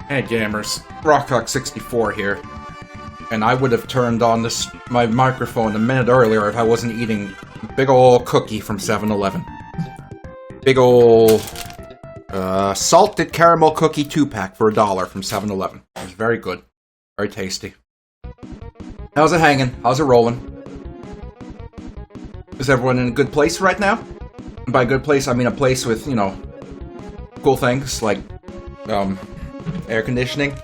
Hey gamers, RC64 here, and I would have turned on my microphone a minute earlier if I wasn't eating a big ol' cookie from 7-Eleven. Big ol' salted caramel cookie 2-pack for $1 from 7-Eleven. It was very good, very tasty. How's it hanging? How's it rolling? Is everyone in a good place right now? And by good place, I mean a place with, you know, cool things like, air conditioning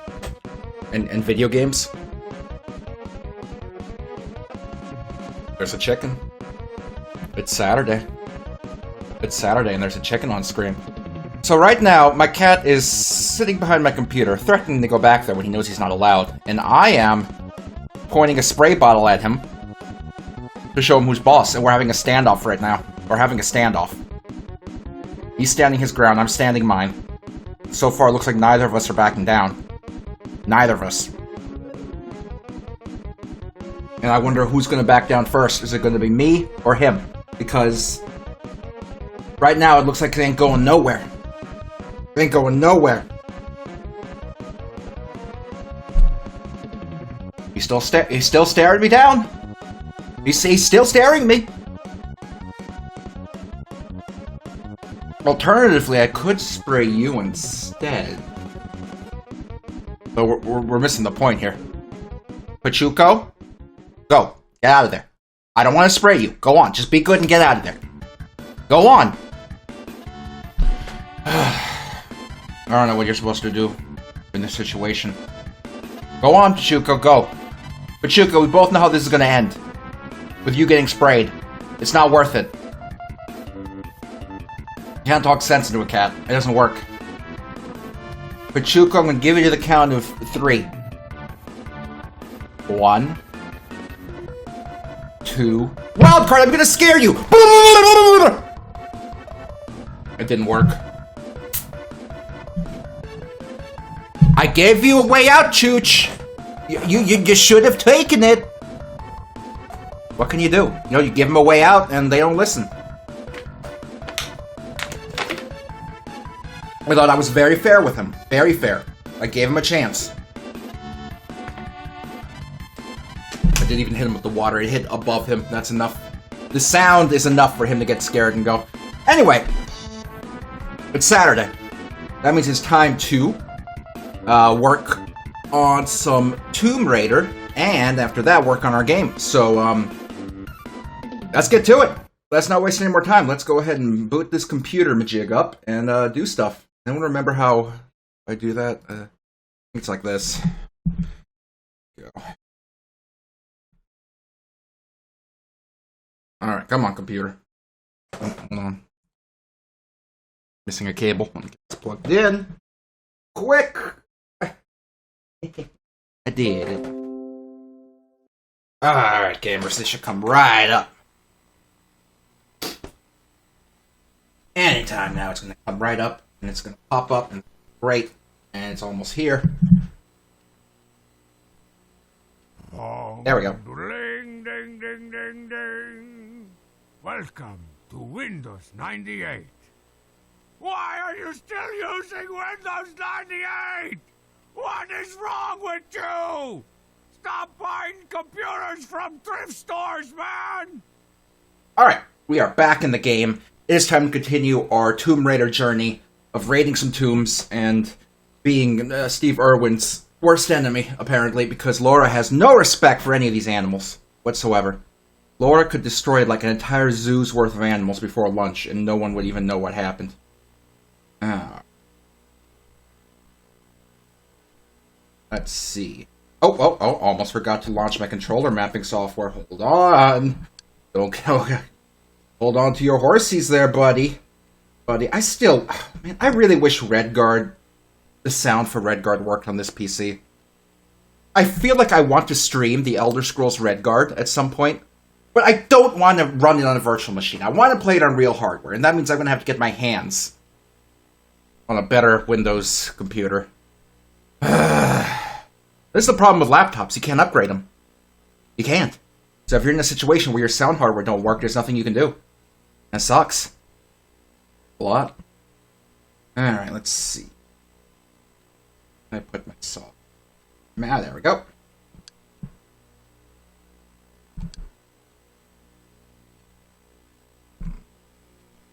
and video games. There's a chicken. It's Saturday. It's Saturday and there's a chicken on screen. So right now, my cat is sitting behind my computer, threatening to go back there when he knows he's not allowed. And I am pointing a spray bottle at him to show him who's boss. And we're having a standoff right now. We're having a standoff. He's standing his ground, I'm standing mine. So far, it looks like neither of us are backing down. Neither of us. And I wonder who's going to back down first. Is it going to be me or him? Because right now, it looks like it ain't going nowhere. It ain't going nowhere. He's still staring me down. He's still staring me. Alternatively, I could spray you instead. But we're missing the point here. Pachuco, go. Get out of there. I don't want to spray you. Go on. Just be good and get out of there. Go on. I don't know what you're supposed to do in this situation. Go on, Pachuco, go. Pachuco, we both know how this is going to end. With you getting sprayed. It's not worth it. You can't talk sense into a cat. It doesn't work. Pachuco, I'm going to give you the count of 3. 1, 2... Wild card! I'm going to scare you! It didn't work. I gave you a way out, Chooch! You should have taken it! What can you do? You know, you give them a way out and they don't listen. I thought I was very fair with him. Very fair. I gave him a chance. I didn't even hit him with the water. It hit above him. That's enough. The sound is enough for him to get scared and go. Anyway. It's Saturday. That means it's time to work on some Tomb Raider. And after that, work on our game. So, let's get to it. Let's not waste any more time. Let's go ahead and boot this computer majig up and do stuff. Anyone remember how I do that? It's like this. Go. Alright, come on, computer. Oh, hold on. Missing a cable. It's plugged in. Quick! I did it. Alright, gamers, this should come right up. Anytime now, it's going to come right up. And it's going to pop up, and great, and it's almost here. There we go. Ding, ding, ding, ding, ding. Welcome to Windows 98. Why are you still using Windows 98? What is wrong with you? Stop buying computers from thrift stores, man! Alright, we are back in the game. It is time to continue our Tomb Raider journey of raiding some tombs and being Steve Irwin's worst enemy, apparently, because Laura has no respect for any of these animals whatsoever. Laura could destroy like an entire zoo's worth of animals before lunch, and no one would even know what happened. Let's see. Oh, almost forgot to launch my controller mapping software. Hold on. Don't go. Hold on to your horsies there, buddy. Man, I really wish Redguard, the sound for Redguard worked on this PC. I feel like I want to stream the Elder Scrolls Redguard at some point, but I don't want to run it on a virtual machine. I want to play it on real hardware, and that means I'm going to have to get my hands on a better Windows computer. This is the problem with laptops. You can't upgrade them. You can't. So if you're in a situation where your sound hardware don't work, there's nothing you can do. That sucks. A lot. Alright, let's see. I put my saw. Ah, there we go.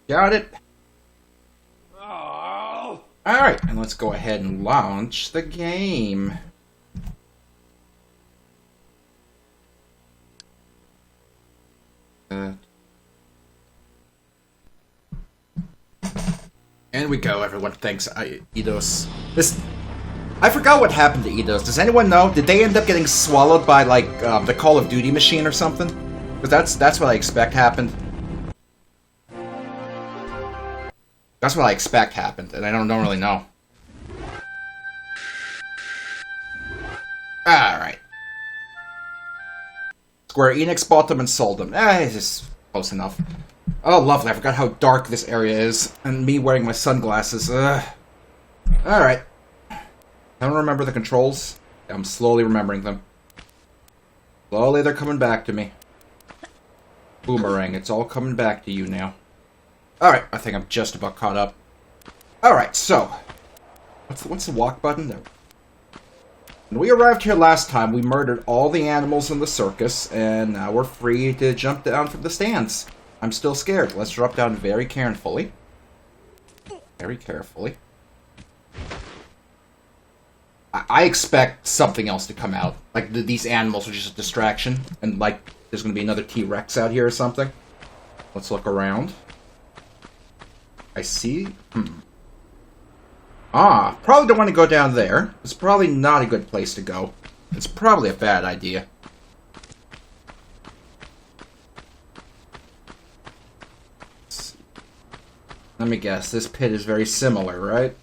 Got it. Oh. Alright, and let's go ahead and launch the game. And we go, everyone. Thanks, Eidos. I forgot what happened to Eidos. Does anyone know? Did they end up getting swallowed by, like, the Call of Duty machine or something? Because that's what I expect happened. That's what I expect happened, and I don't really know. Alright. Square Enix bought them and sold them. It's just close enough. Oh, lovely. I forgot how dark this area is. And me wearing my sunglasses. Alright. I don't remember the controls. I'm slowly remembering them. Slowly they're coming back to me. Boomerang, it's all coming back to you now. Alright, I think I'm just about caught up. Alright, so. What's the walk button? There. When we arrived here last time, we murdered all the animals in the circus, and now we're free to jump down from the stands. I'm still scared. Let's drop down very carefully. Very carefully. I expect something else to come out. Like, these animals are just a distraction, and, like, there's going to be another T-Rex out here or something. Let's look around. I see. Probably don't want to go down there. It's probably not a good place to go. It's probably a bad idea. Let me guess. This pit is very similar, right?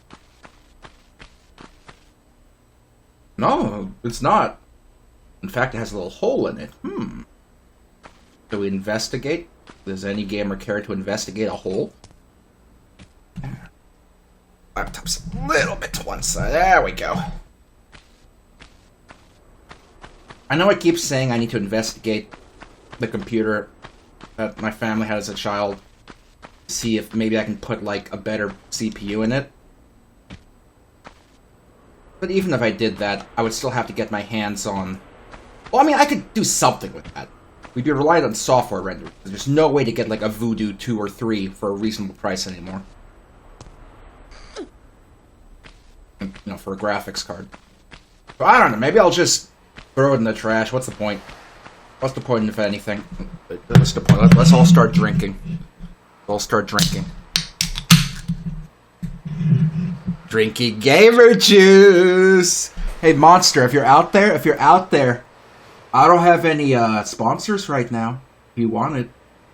No, it's not. In fact, it has a little hole in it. Do we investigate? Does any gamer care to investigate a hole? Laptop's a little bit to one side. There we go. I know I keep saying I need to investigate the computer that my family had as a child. See if maybe I can put, like, a better CPU in it. But even if I did that, I would still have to get my hands on... Well, I mean, I could do something with that. We'd be reliant on software rendering. There's no way to get, like, a Voodoo 2 or 3 for a reasonable price anymore. You know, for a graphics card. But I don't know, maybe I'll just throw it in the trash. What's the point? What's the point, if anything? What's the point? Let's all start drinking. We'll start drinking. Drinking gamer juice! Hey, Monster, if you're out there, I don't have any, sponsors right now. If you wanted,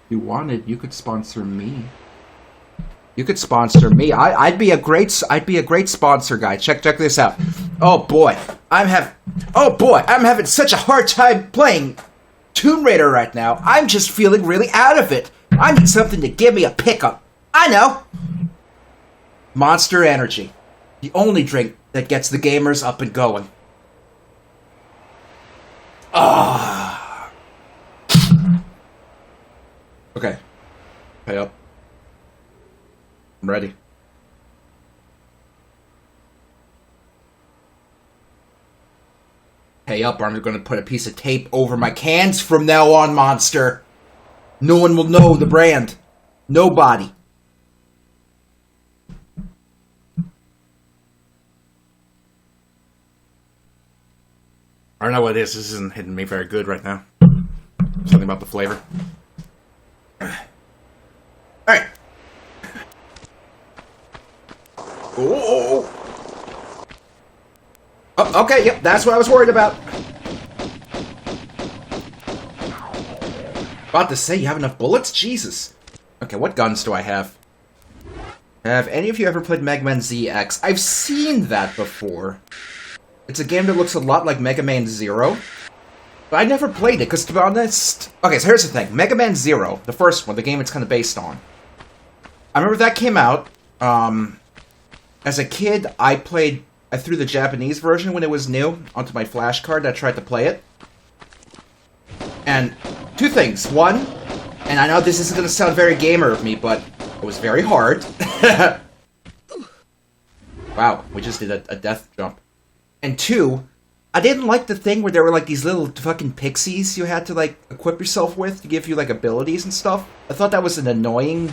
you could sponsor me. You could sponsor me. I'd be a great sponsor guy. Check this out. Oh boy, I'm having such a hard time playing Tomb Raider right now. I'm just feeling really out of it. I need something to give me a pickup. I know. Monster Energy. The only drink that gets the gamers up and going. Okay. Pay up. I'm ready. Pay up or I'm going to put a piece of tape over my cans from now on, Monster. No one will know the brand. Nobody. I don't know what it is. This isn't hitting me very good right now. Something about the flavor. Alright. Oh, okay, yep, that's what I was worried about. About to say, you have enough bullets? Jesus. Okay, what guns do I have? Have any of you ever played Mega Man ZX? I've seen that before. It's a game that looks a lot like Mega Man Zero. But I never played it, because to be honest... Okay, so here's the thing. Mega Man Zero, the first one, the game it's kind of based on. I remember that came out. As a kid, I threw the Japanese version when it was new onto my flash card. I tried to play it. And two things. One, and I know this isn't going to sound very gamer of me, but it was very hard. Wow, we just did a death jump. And 2, I didn't like the thing where there were like these little fucking pixies you had to like equip yourself with to give you like abilities and stuff. I thought that was an annoying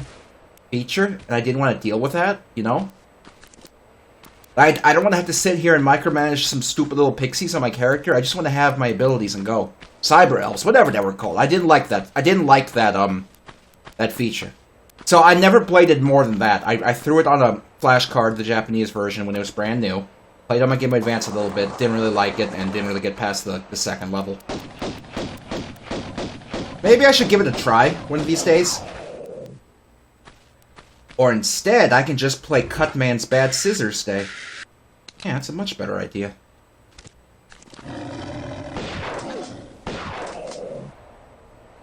feature, and I didn't want to deal with that, you know? I don't want to have to sit here and micromanage some stupid little pixies on my character. I just want to have my abilities and go. Cyber elves, whatever they were called. I didn't like that. I didn't like that that feature. So I never played it more than that. I threw it on a flash card, the Japanese version, when it was brand new. Played on my Game Boy Advance a little bit, didn't really like it, and didn't really get past the second level. Maybe I should give it a try one of these days. Or instead, I can just play Cutman's Bad Scissors Day. Yeah, that's a much better idea.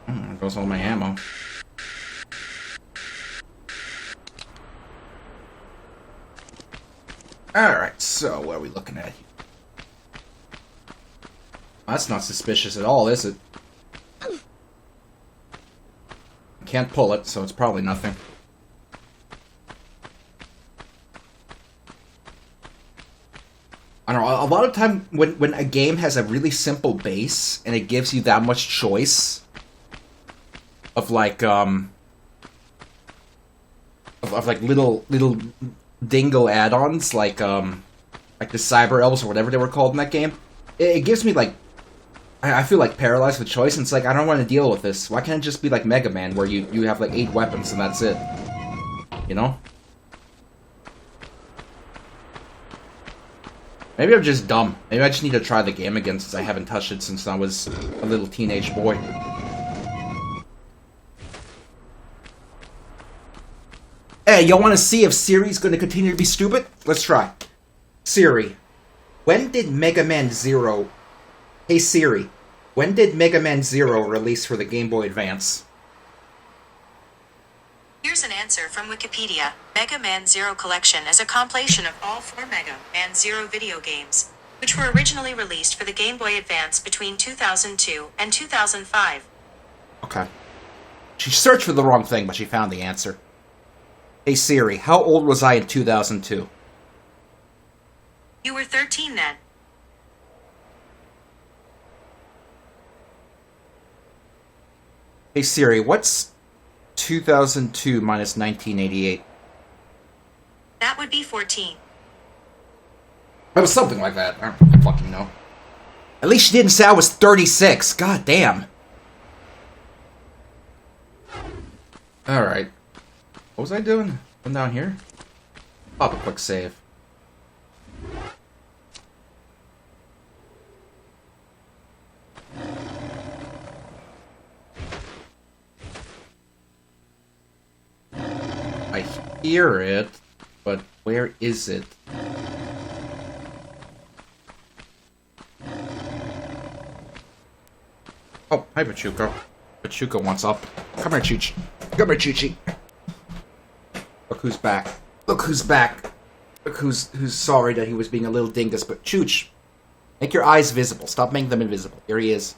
There goes all my ammo. Alright, so what are we looking at here? That's not suspicious at all, is it? Can't pull it, so it's probably nothing. I don't know, a lot of time when a game has a really simple base and it gives you that much choice of like of like little dingo add-ons like the cyber elves or whatever they were called in that game, it gives me like I feel like paralyzed with choice, and it's like I don't want to deal with this. Why can't it just be like Mega Man where you have like 8 weapons and that's it? You know? Maybe I'm just dumb. Maybe I just need to try the game again since I haven't touched it since I was a little teenage boy. Hey, y'all want to see if Siri's going to continue to be stupid? Let's try. Siri, when did Mega Man Zero... Hey Siri, when did Mega Man Zero release for the Game Boy Advance? Here's an answer from Wikipedia. Mega Man Zero Collection is a compilation of all 4 Mega Man Zero video games, which were originally released for the Game Boy Advance between 2002 and 2005. Okay. She searched for the wrong thing, but she found the answer. Hey Siri, how old was I in 2002? You were 13 then. Hey Siri, what's 2002 minus 1988? That would be 14. It was something like that. I don't fucking know. At least she didn't say I was 36. God damn. Alright. What was I doing? I'm down here? Pop a quick save. I hear it, but where is it? Oh, hi Pachuco. Pachuco wants up. Come here, Chooch. Come here, Choochie. Look who's back. Look who's back. Look who's sorry that he was being a little dingus, but Chooch, make your eyes visible. Stop making them invisible. Here he is.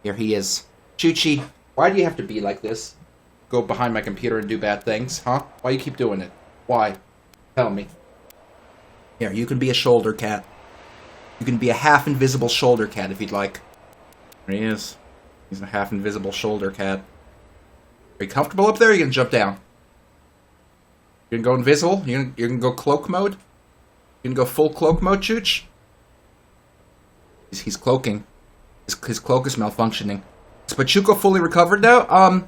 Here he is. Choochie, why do you have to be like this? Go behind my computer and do bad things, huh? Why you keep doing it? Why? Tell me. Here, you can be a shoulder cat. You can be a half-invisible shoulder cat if you'd like. There he is. He's a half-invisible shoulder cat. Are you comfortable up there, or are you gonna jump down? You gonna go invisible? You gonna go cloak mode? You gonna go full cloak mode, Chooch? He's cloaking. His cloak is malfunctioning. Is Pachuco fully recovered now?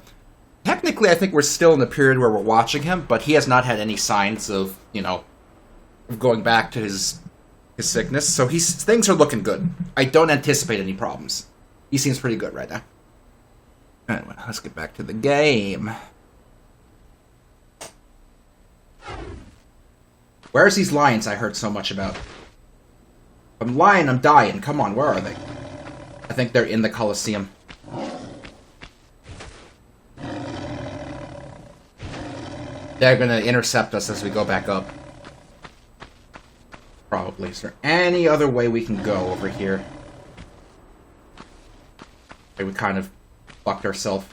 Technically, I think we're still in the period where we're watching him, but he has not had any signs of, you know, of going back to his sickness, so things are looking good. I don't anticipate any problems. He seems pretty good right now. Anyway, let's get back to the game. Where's these lions I heard so much about? If I'm lying, I'm dying. Come on, where are they? I think they're in the Colosseum. They're gonna intercept us as we go back up. Probably. Is there any other way we can go over here? Okay, we kind of fucked ourselves.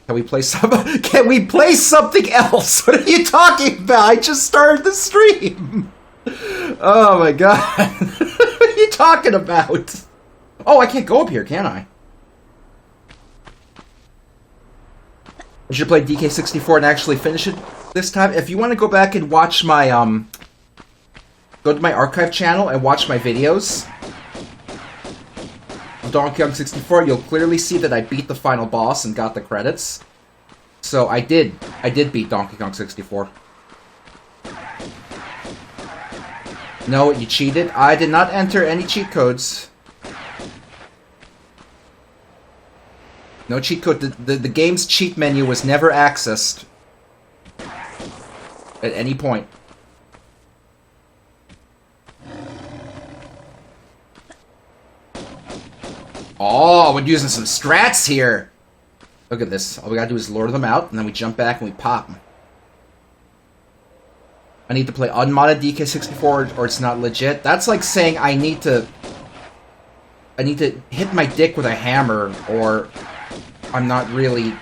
Can we play Can we play something else? What are you talking about? I just started the stream. Oh my god. talking about? Oh, I can't go up here, can I? I should play DK64 and actually finish it this time. If you want to go back and watch my, go to my archive channel and watch my videos of Donkey Kong 64, you'll clearly see that I beat the final boss and got the credits. So I did beat Donkey Kong 64. No, you cheated. I did not enter any cheat codes. No cheat code. The game's cheat menu was never accessed at any point. Oh, we're using some strats here. Look at this. All we gotta do is lure them out, and then we jump back and we pop them. I need to play unmodded DK64 or it's not legit. That's like saying I need to hit my dick with a hammer or I'm not really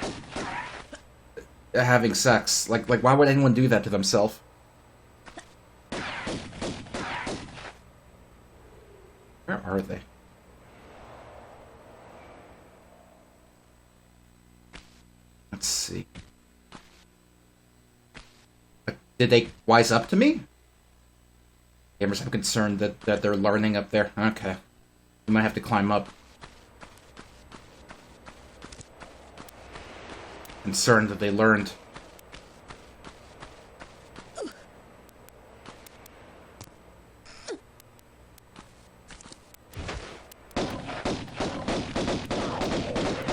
having sex. Like why would anyone do that to themselves? Where are they? Let's see. Did they wise up to me? Gamers, I'm concerned that they're learning up there. Okay. We might have to climb up. Concerned that they learned.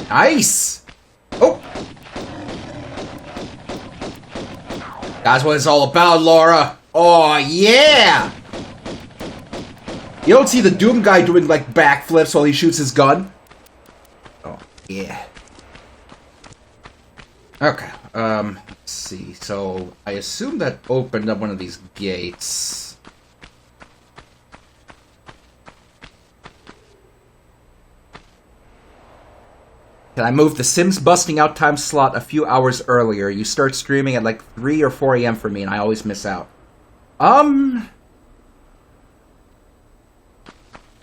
Nice! Oh! That's what it's all about, Laura. Oh, yeah! You don't see the Doom guy doing, like, backflips while he shoots his gun? Oh, yeah. Okay, let's see. So, I assume that opened up one of these gates. Can I move the Sims busting out time slot a few hours earlier? You start streaming at like 3 or 4 a.m. for me, and I always miss out. I'm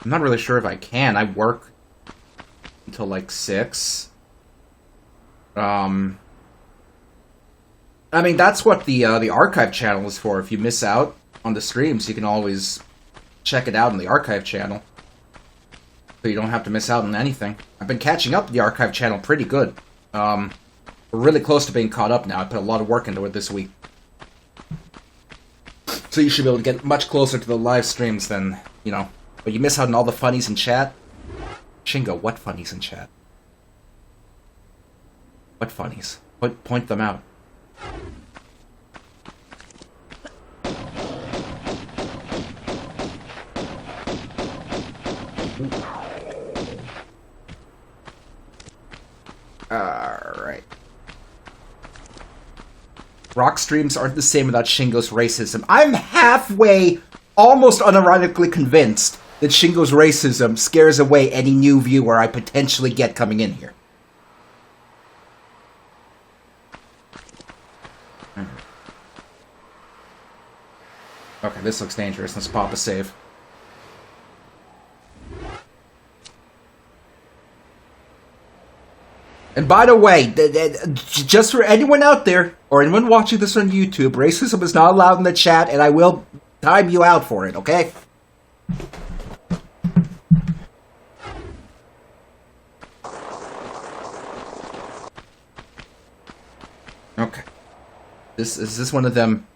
not really sure if I can. I work until like 6. I mean, that's what the archive channel is for. If you miss out on the streams, you can always check it out in the archive channel. So you don't have to miss out on anything. I've been catching up the archive channel pretty good. We're really close to being caught up now. I put a lot of work into it this week. So you should be able to get much closer to the live streams than, you know. But you miss out on all the funnies in chat. Shingo, what funnies in chat? What funnies? Point them out. Alright. Rock streams aren't the same without Shingo's racism. I'm halfway, almost unironically convinced that Shingo's racism scares away any new viewer I potentially get coming in here. Okay, this looks dangerous. Let's pop a save. And by the way, just for anyone out there, or anyone watching this on YouTube, racism is not allowed in the chat, and I will time you out for it, okay? Okay. Is this one of them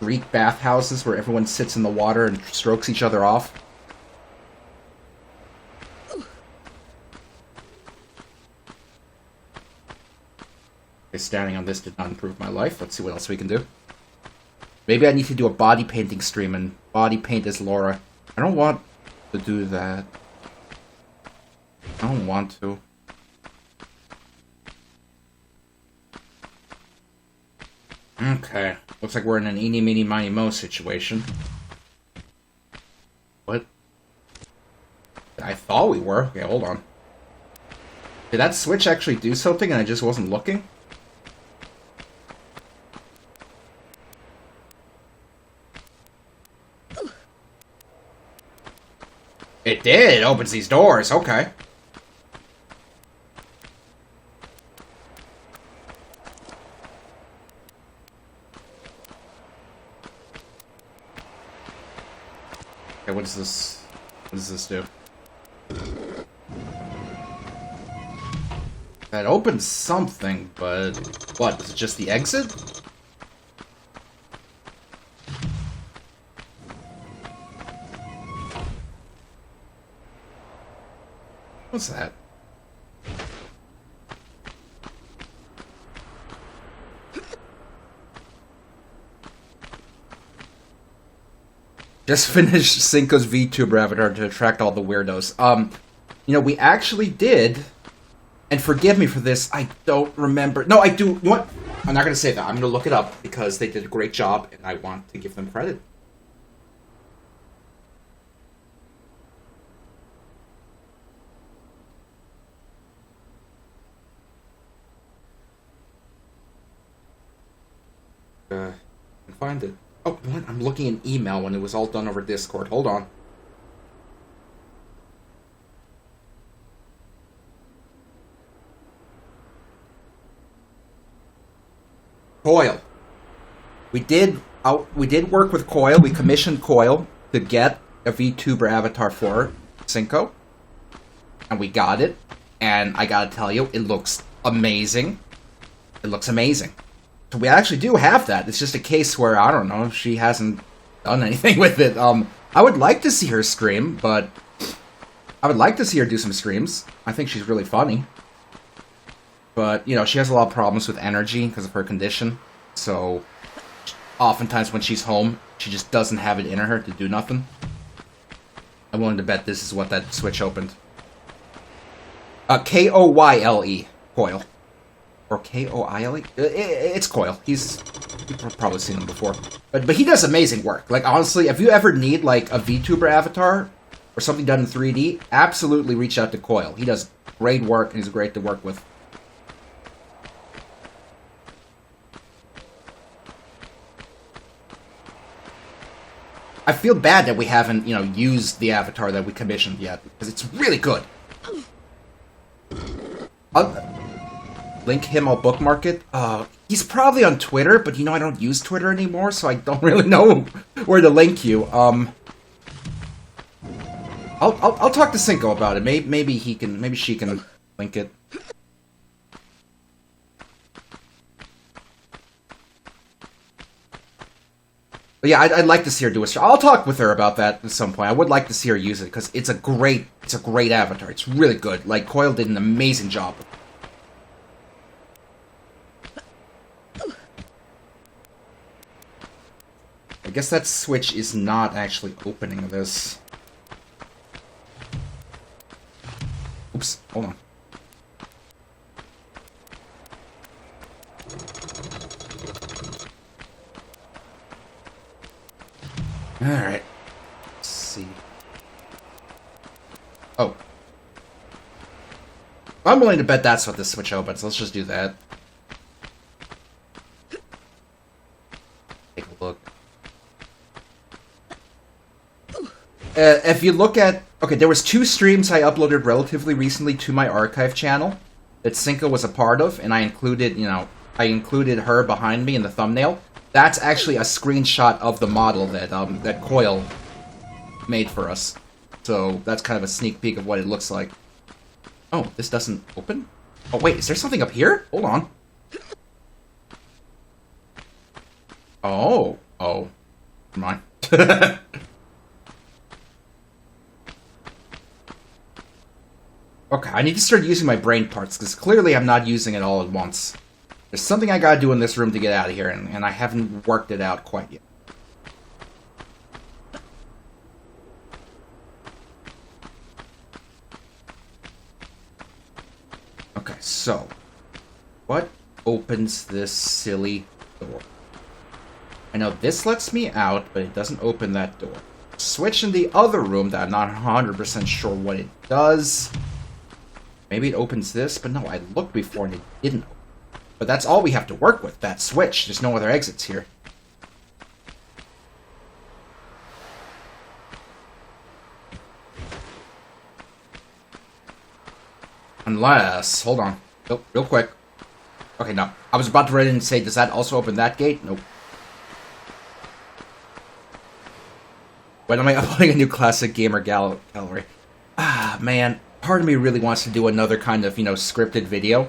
Greek bathhouses where everyone sits in the water and strokes each other off? Standing on this did not improve my life. Let's see what else we can do. Maybe I need to do a body painting stream and body paint as Laura. I don't want to do that. I don't want to. Okay. Looks like we're in an eeny, meeny, miny, mo situation. What? I thought we were. Okay, hold on. Did that switch actually do something and I just wasn't looking? did. It opens these doors. Okay. Okay, what does this... What does this do? That opens something, but... What? Is it just the exit? What's that? Just finished Cinco's VTuber avatar to attract all the weirdos. You know, we actually did, and forgive me for this, I don't remember. No, I do. You know what? I'm not going to say that. I'm going to look it up because they did a great job, and I want to give them credit. I can find it. Oh, what? I'm looking in email when it was all done over Discord. Hold on. Coil. We did work with Coil. We commissioned Coil to get a VTuber avatar for Cinco, and we got it. And I gotta tell you, it looks amazing. It looks amazing. So we actually do have that. It's just a case where, I don't know, she hasn't done anything with it. I would like to see her stream, but I would like to see her do some streams. I think she's really funny. But, you know, she has a lot of problems with energy because of her condition. So, oftentimes when she's home, she just doesn't have it in her to do nothing. I'm willing to bet this is what that switch opened. K-O-Y-L-E. Coil. Or K-O-I-L-E? It's Coil. You've probably seen him before. But he does amazing work. Like, honestly, if you ever need, like, a VTuber avatar or something done in 3D, absolutely reach out to Coil. He does great work, and he's great to work with. I feel bad that we haven't, you know, used the avatar that we commissioned yet, because it's really good. Link him, I'll bookmark it. He's probably on Twitter, but you know I don't use Twitter anymore, so I don't really know where to link you. I'll talk to Cinco about it. Maybe she can link it. But yeah, I'd like to see her do a stream. I'll talk with her about that at some point. I would like to see her use it because it's a great avatar. It's really good. Like, Coil did an amazing job. I guess that switch is not actually opening this. Oops, hold on. Alright. Let's see. Oh. I'm willing to bet that's what this switch opens. Let's just do that. Take a look. If you look at... Okay, there was 2 streams I uploaded relatively recently to my archive channel that Cinco was a part of, and I included, you know, I included her behind me in the thumbnail. That's actually a screenshot of the model that that Coil made for us. So that's kind of a sneak peek of what it looks like. Oh, this doesn't open? Oh, wait, is there something up here? Hold on. Oh. Oh. Never mind. Okay, I need to start using my brain parts, because clearly I'm not using it all at once. There's something I gotta do in this room to get out of here, and I haven't worked it out quite yet. Okay, so... what opens this silly door? I know this lets me out, but it doesn't open that door. Switch in the other room that I'm not 100% sure what it does. Maybe it opens this, but no, I looked before and it didn't open. But that's all we have to work with, that switch. There's no other exits here. Unless... Hold on. Real quick. Okay, no. I was about to ready and say, does that also open that gate? Nope. When am I uploading a new classic gamer gallery? Ah, man. Part of me really wants to do another kind of, scripted video.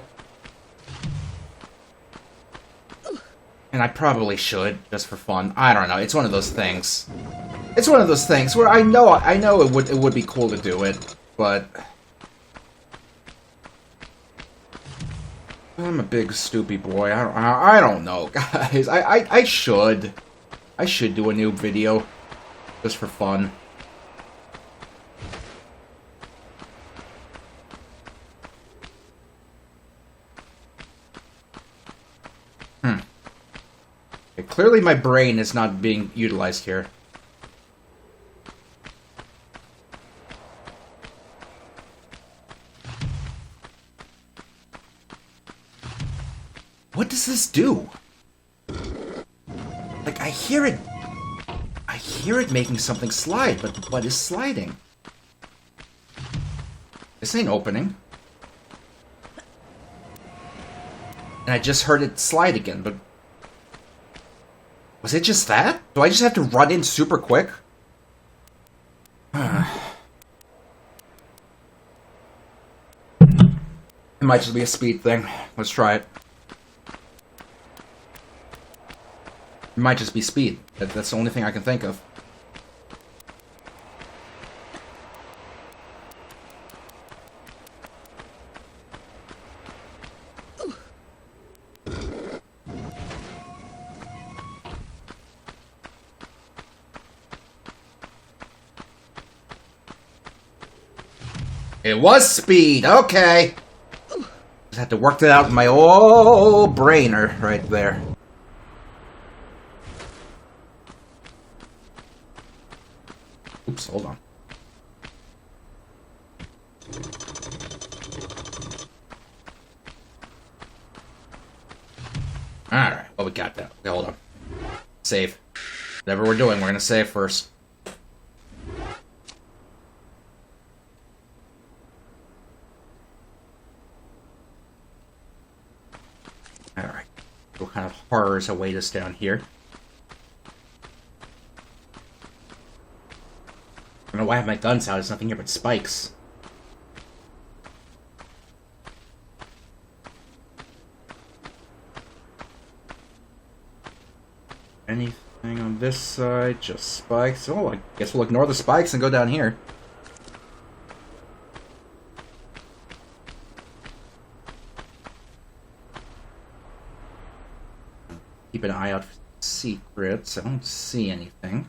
And I probably should, just for fun. I don't know. It's one of those things. It's one of those things where I know it would be cool to do it, but I'm a big stoopy boy. I don't know, guys. I should do a new video just for fun. Okay, clearly my brain is not being utilized here. What does this do? Like, I hear it making something slide, but what is sliding? This ain't opening. And I just heard it slide again, but... Was it just that? Do I just have to run in super quick? It might just be a speed thing. Let's try it. It might just be speed. That's the only thing I can think of. It was speed, okay. Just had to work that out in my old brainer right there. Oops, hold on. Alright, well, we got that. Okay, hold on. Save. Whatever we're doing, we're gonna save first. Alright. What kind of horrors await us down here? I don't know why I have my guns out. There's nothing here but spikes. Anything on this side? Just spikes. Oh, I guess we'll ignore the spikes and go down here. Keep an eye out for secrets. I don't see anything.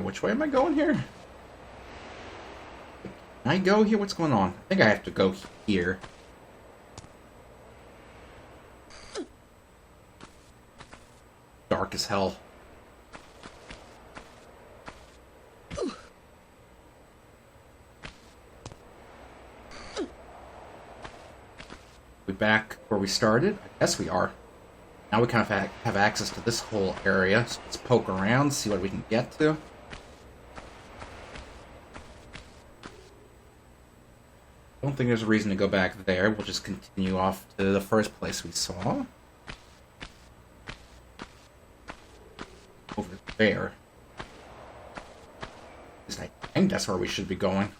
Which way am I going here? Can I go here? What's going on? I think I have to go here. Dark as hell. We back where we started? I guess we are. Now we kind of have access to this whole area, so let's poke around, see what we can get to. I don't think there's a reason to go back there. We'll just continue off to the first place we saw. Over there. I think that's where we should be going.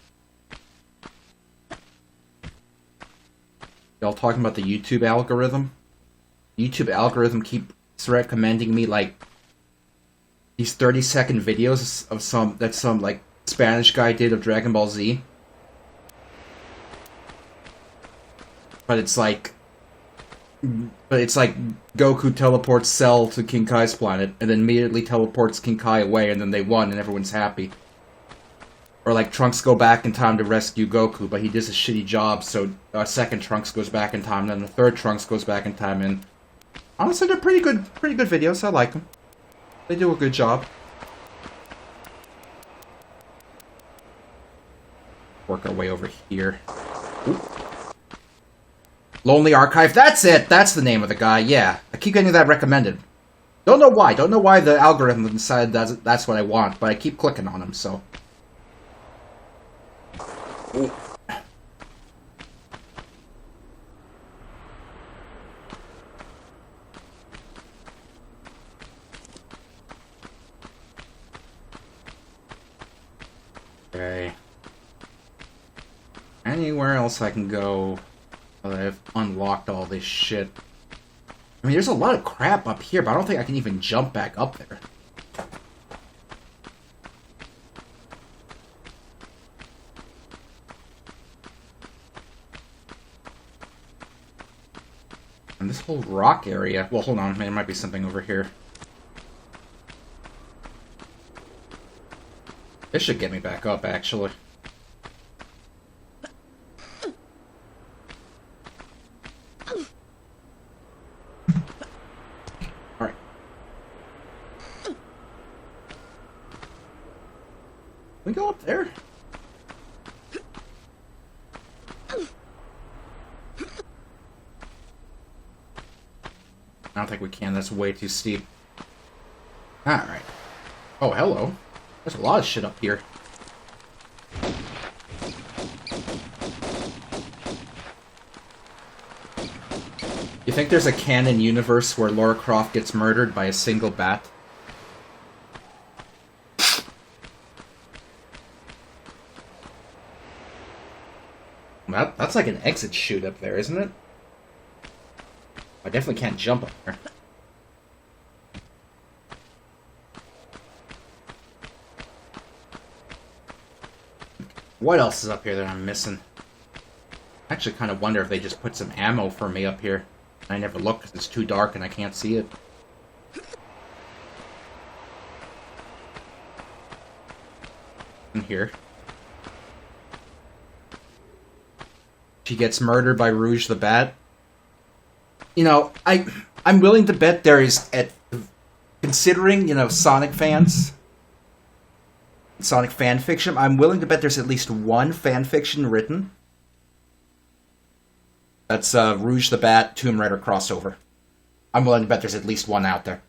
Y'all talking about the YouTube algorithm? YouTube algorithm keeps recommending me like these 30-second videos of some like Spanish guy did of Dragon Ball Z. But it's like Goku teleports Cell to King Kai's planet and then immediately teleports King Kai away and then they won and everyone's happy. Or like Trunks go back in time to rescue Goku, but he does a shitty job, so second Trunks goes back in time, then the third Trunks goes back in time, and honestly they're pretty good videos. I like them. They do a good job. work our way over here. Ooh. Lonely Archive. That's it! That's the name of the guy, yeah. I keep getting that recommended. Don't know why. Don't know why the algorithm decided that's what I want, but I keep clicking on him, so... Ooh. Okay. Anywhere else I can go? I've unlocked all this shit. I mean, there's a lot of crap up here, but I don't think I can even jump back up there. And this whole rock area... Well, hold on. There might be something over here. This should get me back up, actually. Alright. We go up there? I don't think we can. That's way too steep. Alright. Oh, hello. There's a lot of shit up here. You think there's a canon universe where Lara Croft gets murdered by a single bat? That's like an exit chute up there, isn't it? I definitely can't jump up there. What else is up here that I'm missing? I actually kind of wonder if they just put some ammo for me up here. I never look because it's too dark and I can't see it. In here. She gets murdered by Rouge the Bat. You know, I'm willing to bet there is, considering, you know, Sonic fans, Sonic fan fiction, I'm willing to bet there's at least one fan fiction written that's Rouge the Bat, Tomb Raider crossover. I'm willing to bet there's at least one out there.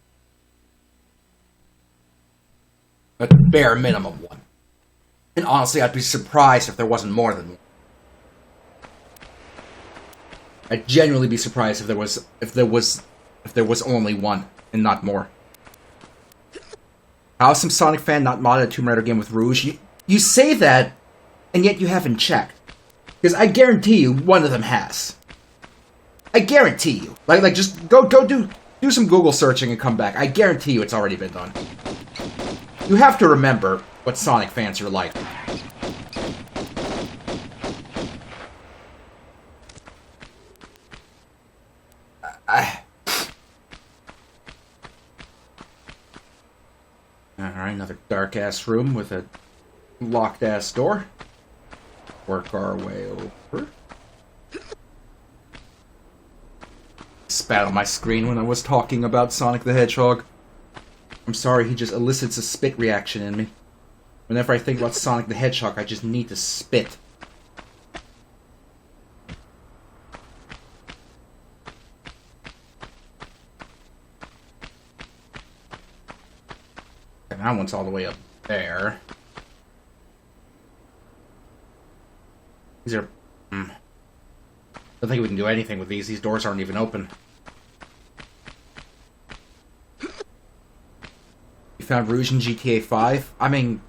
A bare minimum one. And honestly, I'd be surprised if there wasn't more than one. I'd genuinely be surprised if there was only one and not more. How is some Sonic fan not modded a Tomb Raider game with Rouge? You say that, and yet you haven't checked. Because I guarantee you one of them has. I guarantee you. Like just go do some Google searching and come back. I guarantee you it's already been done. You have to remember what Sonic fans are like. Alright, another dark-ass room with a locked-ass door. Work our way over. Spat on my screen when I was talking about Sonic the Hedgehog. I'm sorry, he just elicits a spit reaction in me. Whenever I think about Sonic the Hedgehog, I just need to spit. And that one's all the way up there. These are... I don't think we can do anything with these. These doors aren't even open. You found Rouge in GTA 5? I mean,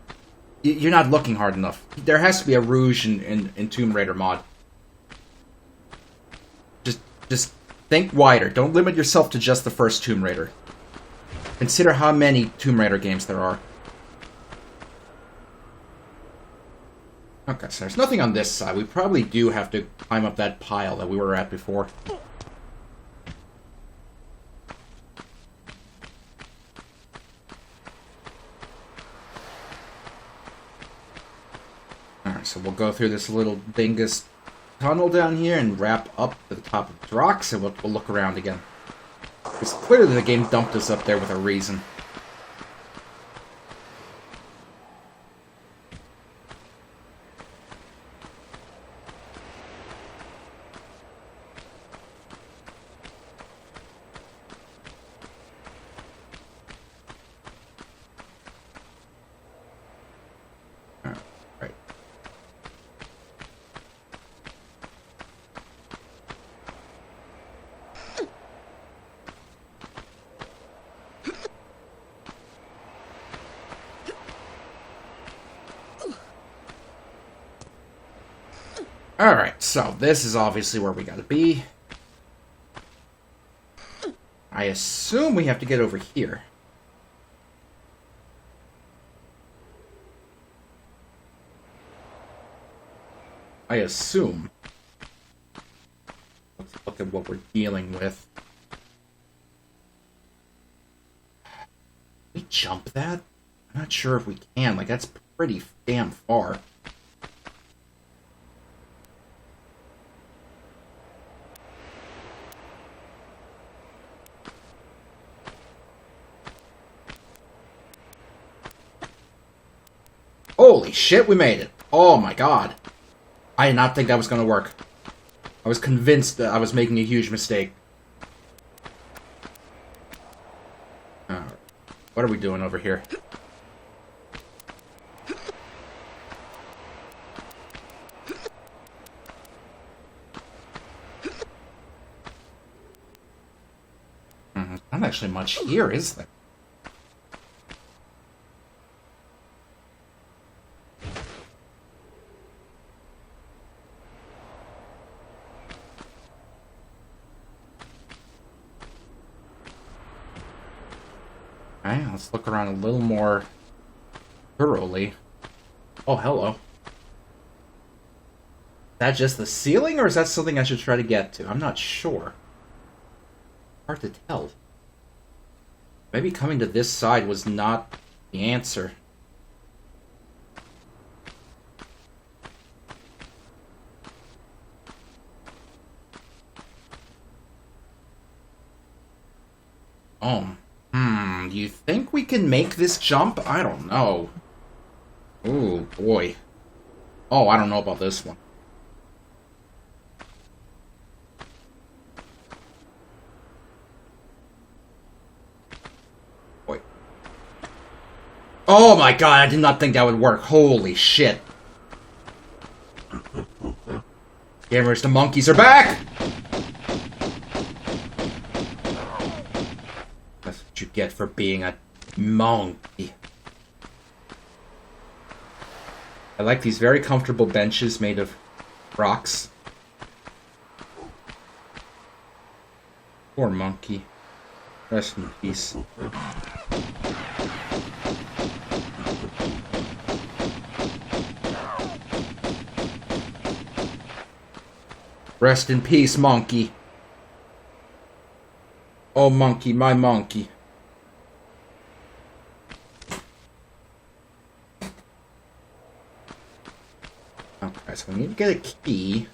you're not looking hard enough. There has to be a Rouge in Tomb Raider mod. Just think wider. Don't limit yourself to just the first Tomb Raider. Consider how many Tomb Raider games there are. Okay, so there's nothing on this side. We probably do have to climb up that pile that we were at before. Alright, so we'll go through this little dingus tunnel down here and wrap up to the top of the rocks, and we'll look around again. Because clearly the game dumped us up there with a reason. Alright, so this is obviously where we gotta be. I assume we have to get over here. I assume. Let's look at what we're dealing with. Can we jump that? I'm not sure if we can. Like, that's pretty damn far. Holy shit, we made it. Oh my god. I did not think that was going to work. I was convinced that I was making a huge mistake. What are we doing over here? Not actually much here, is there? Okay, let's look around a little more thoroughly. Oh, hello. Is that just the ceiling, or is that something I should try to get to? I'm not sure. Hard to tell. Maybe coming to this side was not the answer. Oh. Do you think we can make this jump? I don't know. Ooh, boy. Oh, I don't know about this one. Boy. Oh my god, I did not think that would work. Holy shit. Gamers, the monkeys are back! That's what you get for being a monkey. I like these very comfortable benches made of rocks. Poor monkey. Rest in peace. Rest in peace, monkey. Oh, monkey, my monkey. Okay, so we need to get a key.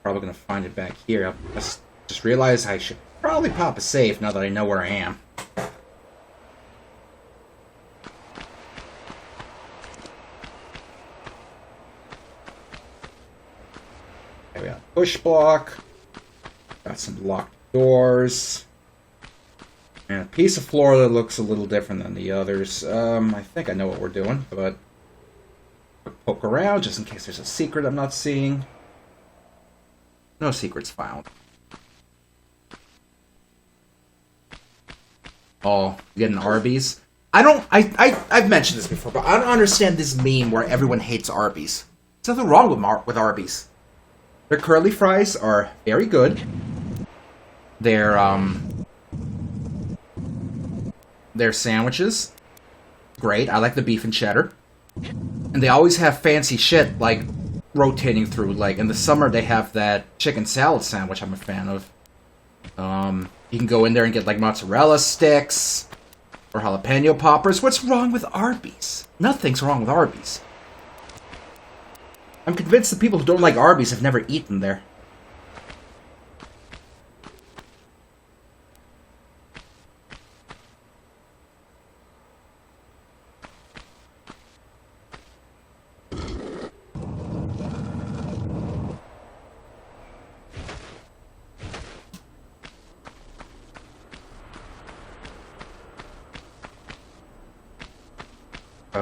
Probably gonna find it back here. I just realized I should probably pop a save now that I know where I am. Okay, we got a push block. Got some locked doors. And a piece of floor that looks a little different than the others. I think I know what we're doing, but poke around just in case there's a secret I'm not seeing. No secrets found. Oh, you get an Arby's? I've mentioned this before, but I don't understand this meme where everyone hates Arby's. There's nothing wrong with Arby's. Their curly fries are very good. Their sandwiches, great. I like the beef and cheddar. And they always have fancy shit, like, rotating through. Like, in the summer, they have that chicken salad sandwich I'm a fan of. You can go in there and get, like, mozzarella sticks or jalapeno poppers. What's wrong with Arby's? Nothing's wrong with Arby's. I'm convinced the people who don't like Arby's have never eaten there.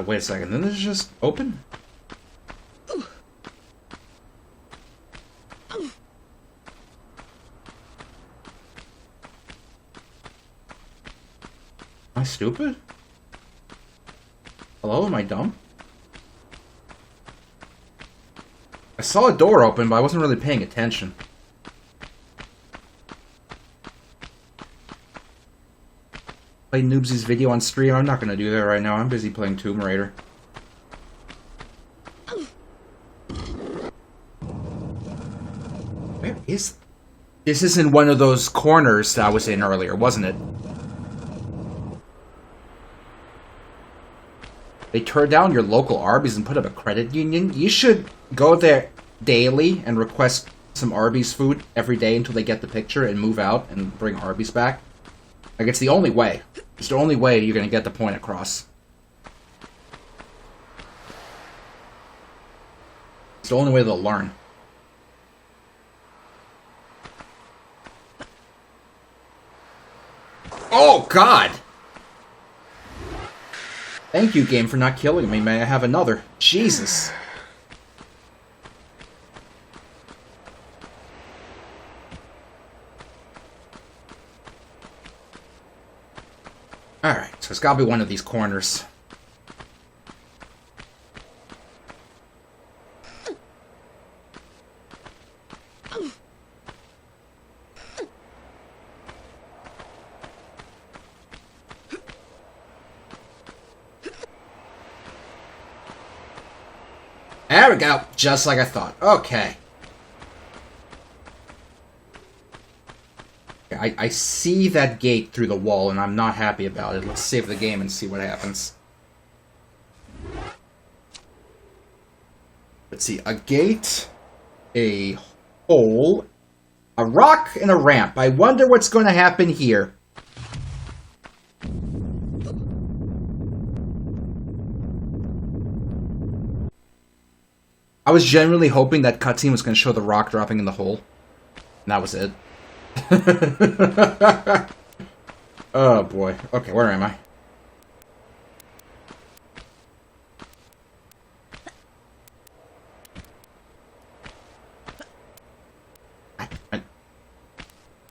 Wait a second, then this is just open? Am I stupid? Hello, am I dumb? I saw a door open, but I wasn't really paying attention. Play Noobsy's video on stream. I'm not gonna do that right now. I'm busy playing Tomb Raider. Where is... This isn't one of those corners that I was in earlier, wasn't it? They tore down your local Arby's and put up a credit union. You should go there daily and request some Arby's food every day until they get the picture and move out and bring Arby's back. Like, it's the only way. It's the only way you're going to get the point across. It's the only way they'll learn. Oh, God! Thank you, game, for not killing me. May I have another? Jesus. Alright, so it's gotta be one of these corners. There we go, just like I thought. Okay. I see that gate through the wall, and I'm not happy about it. Let's save the game and see what happens. Let's see, a gate, a hole, a rock, and a ramp. I wonder what's going to happen here. I was genuinely hoping that cutscene was going to show the rock dropping in the hole. And that was it. Oh boy. Okay, where am I?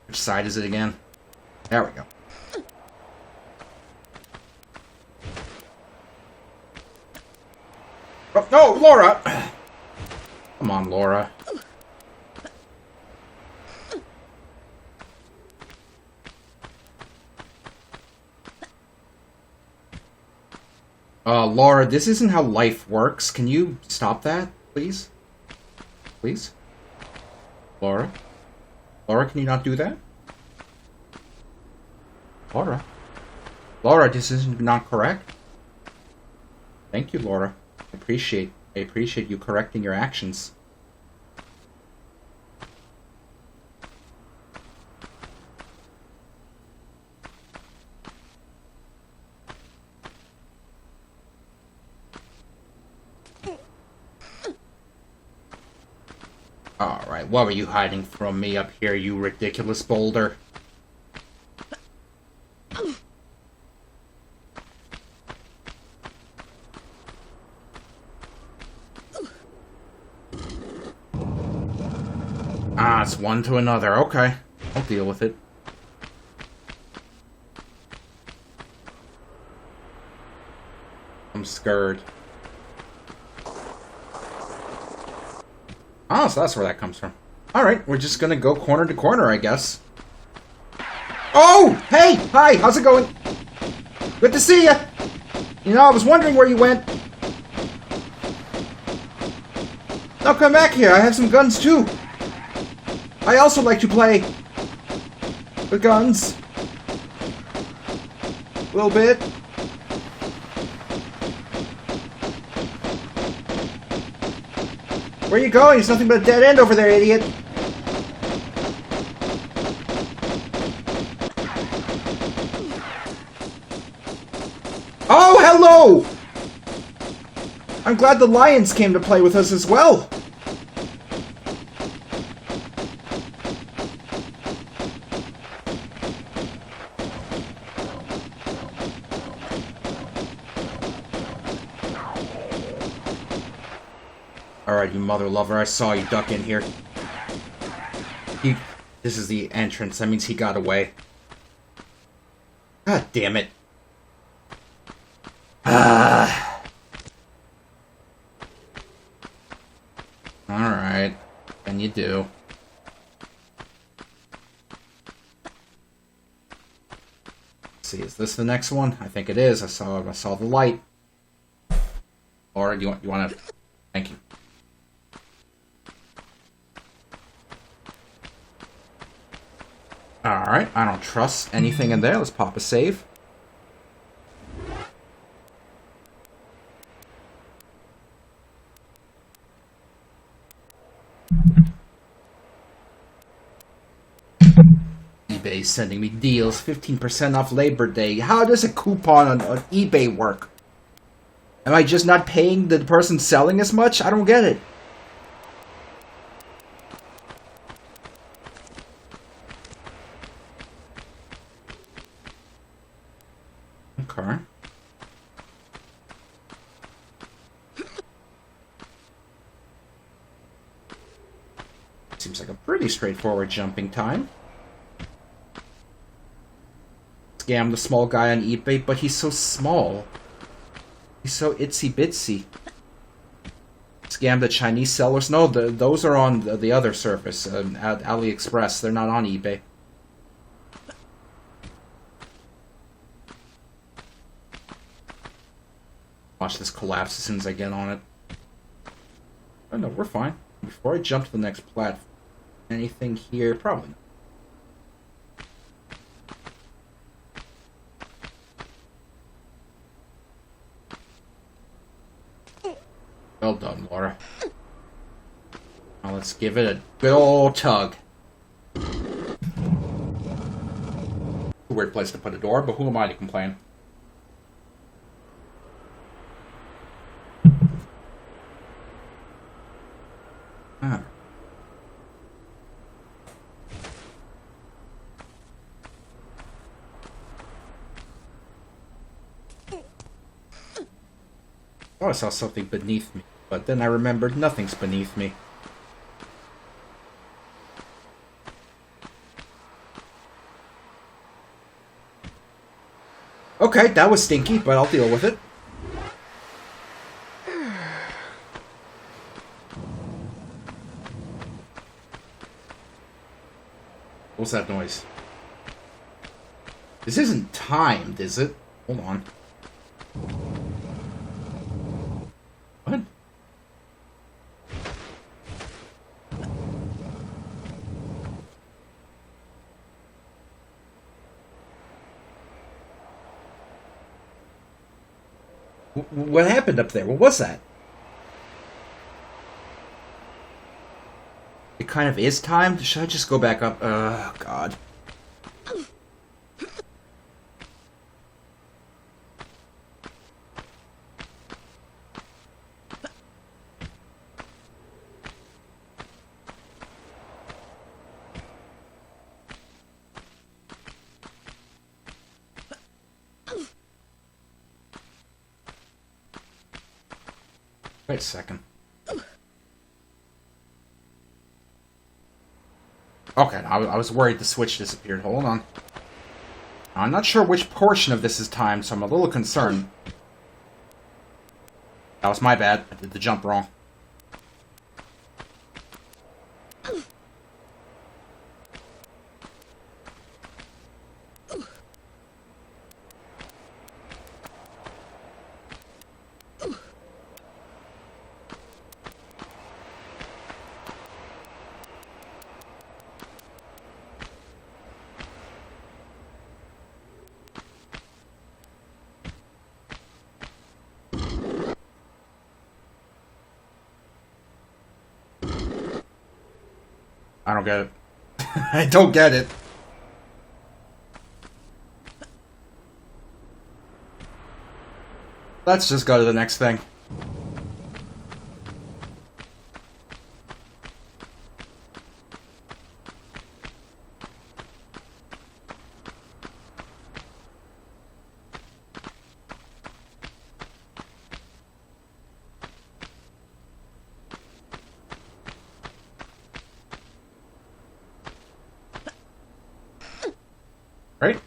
Which side is it again? There we go. Oh, no, Laura! Come on, Laura. Laura, this isn't how life works. Can you stop that, please? Please? Laura? Laura, can you not do that? Laura? Laura, this is not correct. Thank you, Laura. I appreciate you correcting your actions. Alright, what were you hiding from me up here, you ridiculous boulder? Ah, it's one to another. Okay, I'll deal with it. I'm scared. Oh, so that's where that comes from. Alright, we're just gonna go corner to corner, I guess. Oh! Hey! Hi! How's it going? Good to see ya! You know, I was wondering where you went. Now come back here, I have some guns too. I also like to play with guns. A little bit. Where are you going? There's nothing but a dead end over there, idiot. Oh, hello! I'm glad the lions came to play with us as well. Alright, you mother lover, I saw you duck in here. This is the entrance, that means he got away. God damn it. Alright. Then you do. Let's see, is this the next one? I think it is. I saw the light. Or do you want to... Thank you. Alright, I don't trust anything in there. Let's pop a save. eBay sending me deals. 15% off Labor Day. How does a coupon on eBay work? Am I just not paying the person selling as much? I don't get it. Okay. Seems like a pretty straightforward jumping time. Scam the small guy on eBay, but he's so small. He's so itsy-bitsy. Scam the Chinese sellers. No, those are on the other service, at AliExpress. They're not on eBay. Watch this collapse as soon as I get on it. Oh no, we're fine. Before I jump to the next platform, anything here? Probably not. Well done, Laura. Now let's give it a good old tug. A weird place to put a door, but who am I to complain? Ah. Oh, I saw something beneath me, but then I remembered nothing's beneath me. Okay, that was stinky, but I'll deal with it. What's that noise? This isn't timed, is it? Hold on. What? What happened up there? What was that? It kind of is timed. Should I just go back up? Oh, God. Wait a second. Okay, I was worried the switch disappeared. Hold on. I'm not sure which portion of this is timed, so I'm a little concerned. That was my bad. I did the jump wrong. I don't get it. I don't get it. Let's just go to the next thing. Right?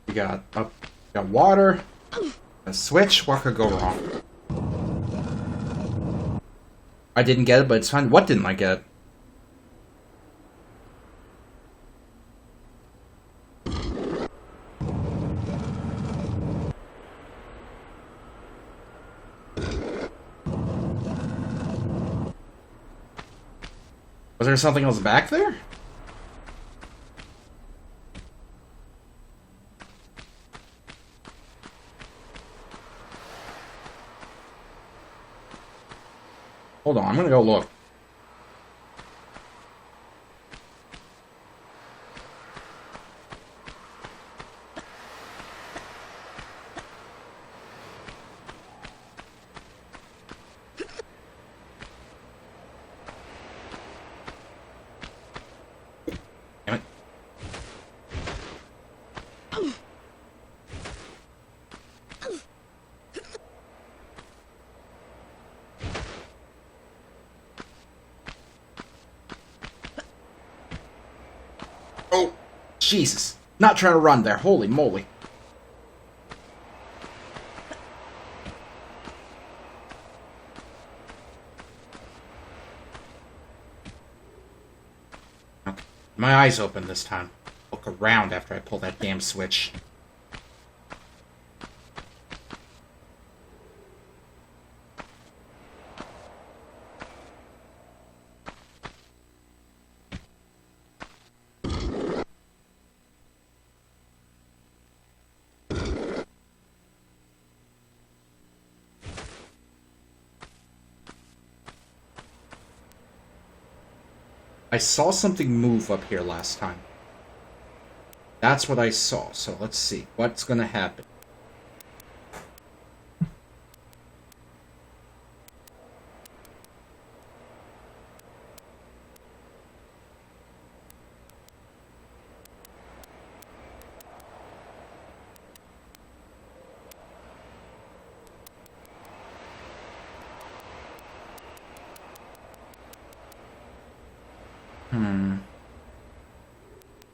We got water. A switch? What could go wrong? I didn't get it, but it's fine. What didn't I get? Was there something else back there? Hold on, I'm gonna go look. Damn it. Oh, Jesus. Not trying to run there. Holy moly. Okay. My eyes open this time. Look around after I pull that damn switch. I saw something move up here last time. That's what I saw, so let's see. What's gonna happen?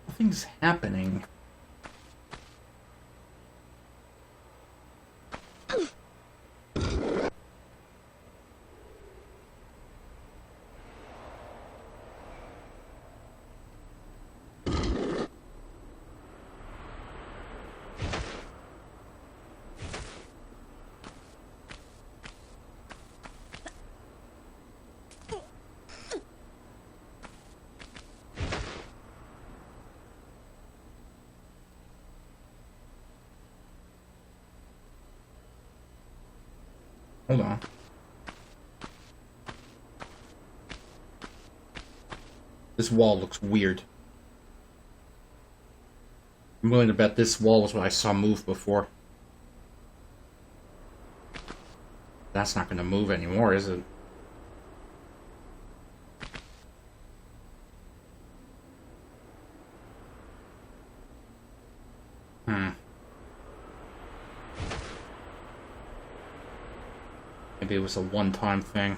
Nothing's happening. Hold on. This wall looks weird. I'm willing to bet this wall was what I saw move before. That's not going to move anymore, is it? Maybe it was a one-time thing.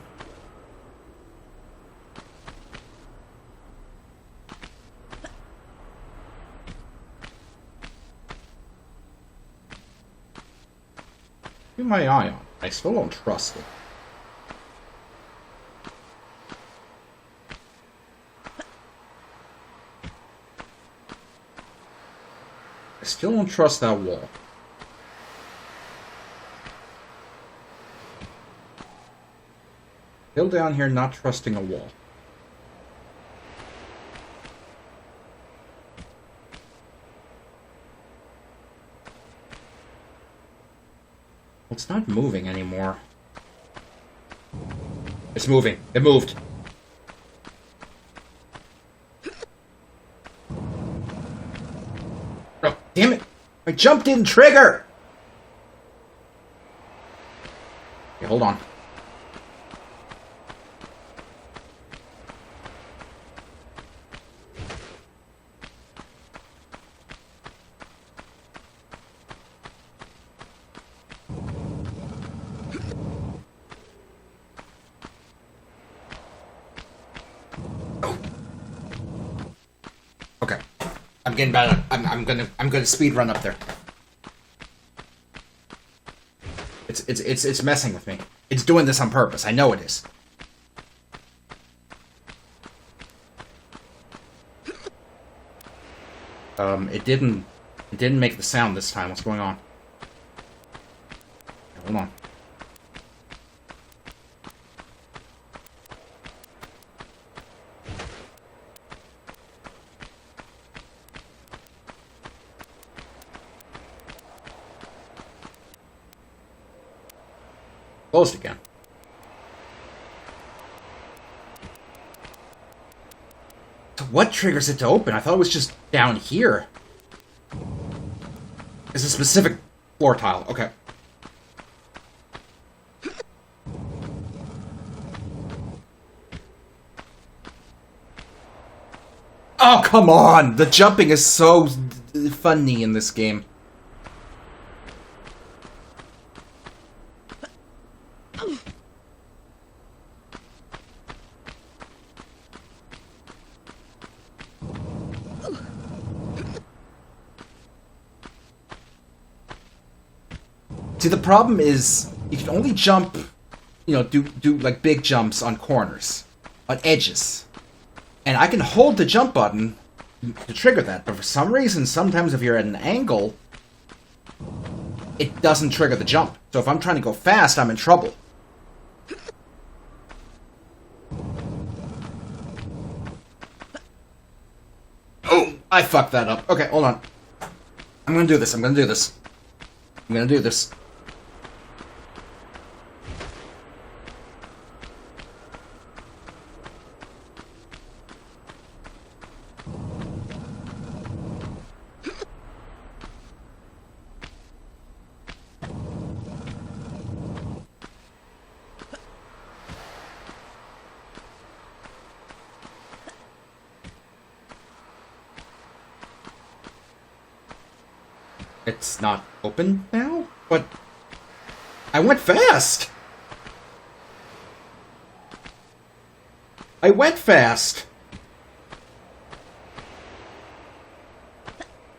Keep my eye on. I still don't trust it. I still don't trust that wall. Still down here not trusting a wall. It's not moving anymore. It's moving. It moved. Oh, damn it! My jump didn't trigger! Okay, hold on. Okay, I'm getting better. I'm gonna speed run up there. It's messing with me. It's doing this on purpose. I know it is. It didn't make the sound this time. What's going on? Hold on. Closed again. So what triggers it to open? I thought it was just down here. It's a specific floor tile. Okay. Oh, come on! The jumping is so funny in this game. See, the problem is you can only jump, you know, do like big jumps on corners, on edges. And I can hold the jump button to trigger that, but for some reason, sometimes if you're at an angle, it doesn't trigger the jump. So if I'm trying to go fast, I'm in trouble. Oh, I fucked that up. Okay, hold on. I'm gonna do this. I'm gonna do this. I'm gonna do this. It's not open now? But I went fast! I went fast!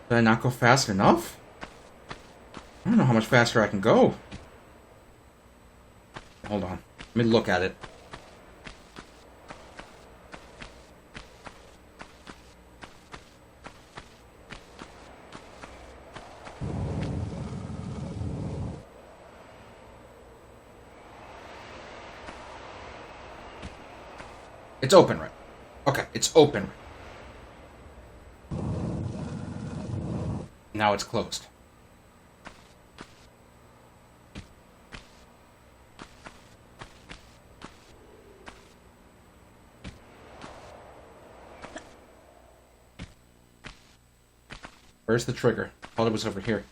Did I not go fast enough? I don't know how much faster I can go. Hold on. Let me look at it. It's open, right? Okay, it's open. Now it's closed. Where's the trigger? I thought it was over here.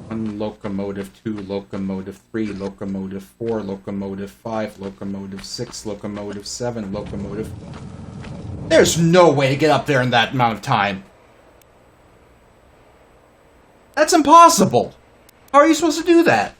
1 locomotive, 2 locomotive, 3 locomotive, 4 locomotive, 5 locomotive, 6 locomotive, 7 locomotive. There's no way to get up there in that amount of time. That's impossible. How are you supposed to do that?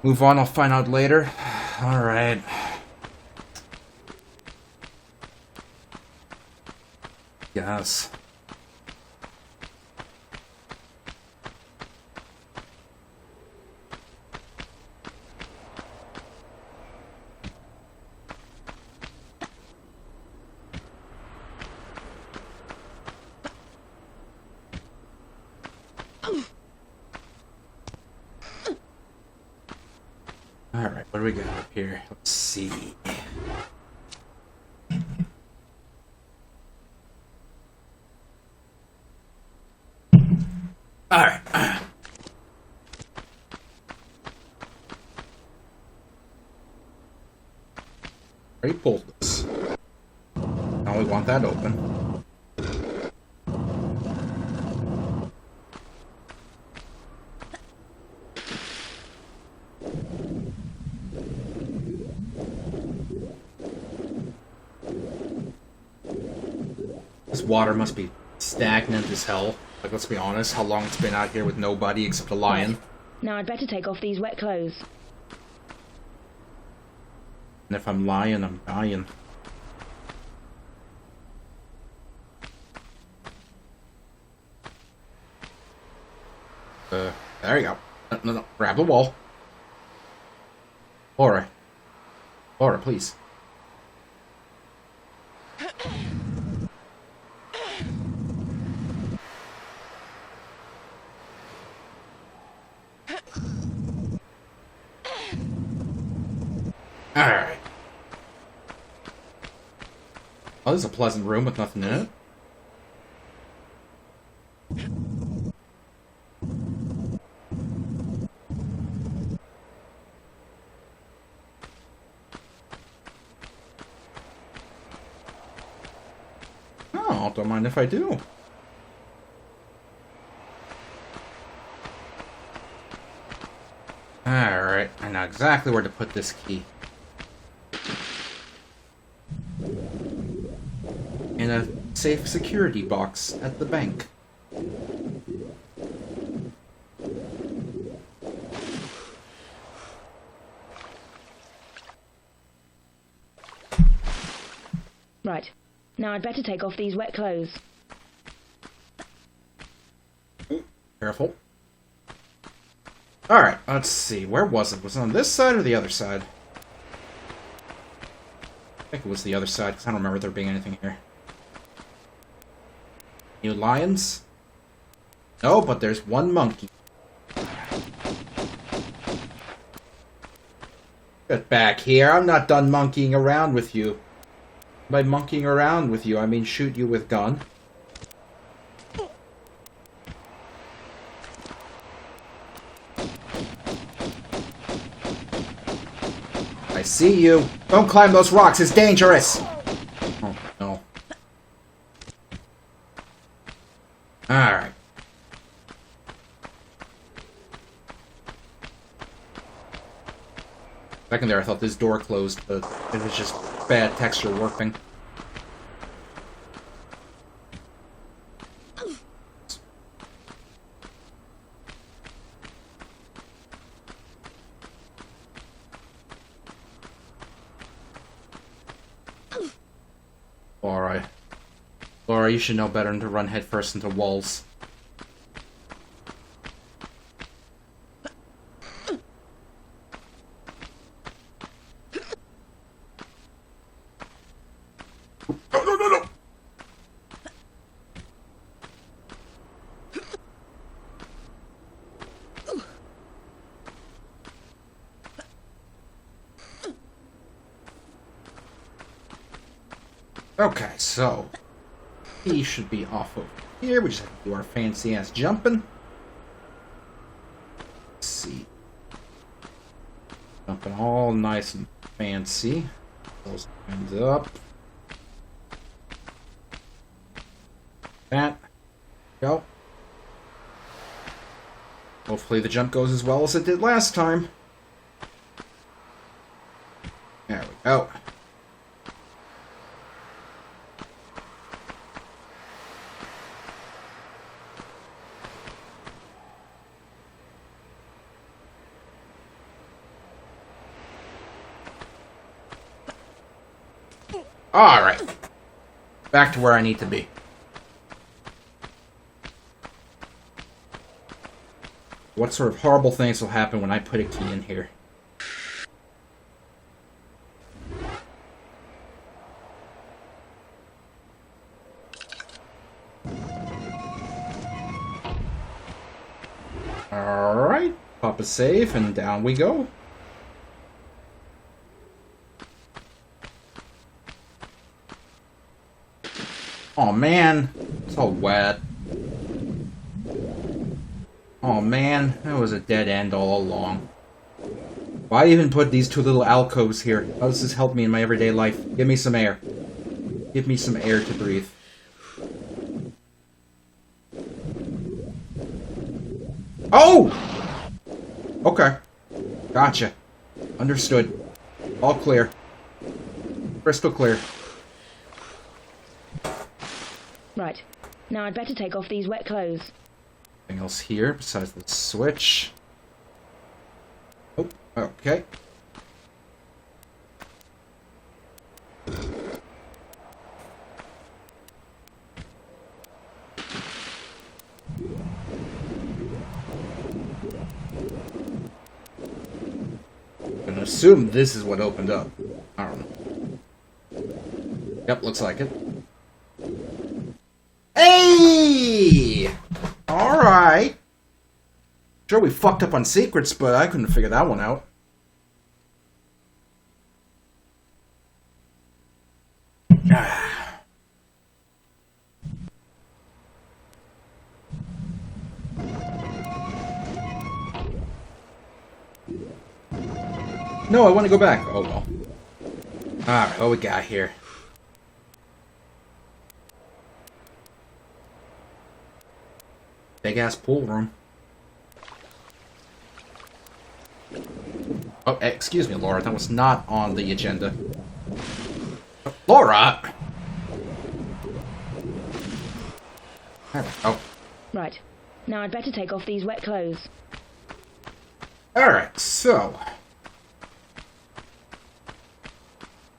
Move on, I'll find out later. Alright. Yes. Alright, what do we got up here? Let's see. Alright. Already pulled this. Now we want that open. This water must be stagnant as hell. Like, let's be honest, how long it's been out here with nobody except a lion. Now I'd better take off these wet clothes. And if I'm lying, I'm dying. There you go. No. Grab the wall. Laura. Laura, please. Alright. Oh, this is a pleasant room with nothing in it. Oh, don't mind if I do. Alright, I know exactly where to put this key. In a safe security box at the bank. Right. Now I'd better take off these wet clothes. Careful. Alright, let's see. Where was it? Was it on this side or the other side? I think it was the other side, because I don't remember there being anything here. New lions? No, but there's one monkey. Get back here. I'm not done monkeying around with you. By monkeying around with you, I mean shoot you with gun. I see you. Don't climb those rocks. It's dangerous. Oh, no. Alright. Second there, I thought this door closed, but it was just bad texture warping. Alright. Laura, you should know better than to run headfirst into walls. No! Okay, so he should be off over here. We just have to do our fancy ass jumping. Let's see. Jumping all nice and fancy. Those hands up. That. Go. Hopefully the jump goes as well as it did last time. There we go. Alright. Back to where I need to be. What sort of horrible things will happen when I put a key in here? Alright. Pop a save and down we go. Oh man, it's all wet. Oh man, that was a dead end all along. Why even put these two little alcoves here? How does this help me in my everyday life? Give me some air. Give me some air to breathe. Oh! Okay. Gotcha. Understood. All clear. Crystal clear. Right. Now I'd better take off these wet clothes. Anything else here besides the switch? Oh, okay. I'm gonna assume this is what opened up. I don't know. Yep, looks like it. Hey! Alright. Sure, we fucked up on secrets, but I couldn't figure that one out. No, I want to go back. Oh, well. Alright, what we got here? Big-ass pool room. Oh, excuse me, Laura. That was not on the agenda. Laura! Oh. Right. Now I'd better take off these wet clothes. Alright, so...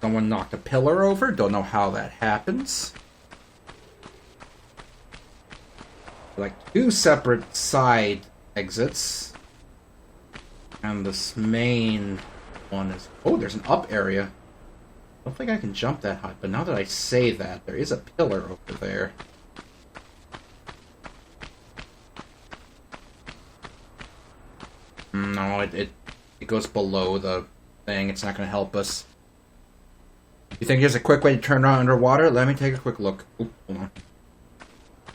Someone knocked a pillar over. Don't know how that happens. Like, two separate side exits. And this main one is... Oh, there's an up area. I don't think I can jump that high, but now that I say that, there is a pillar over there. No, it goes below the thing. It's not going to help us. You think there's a quick way to turn around underwater? Let me take a quick look. Oop, hold on.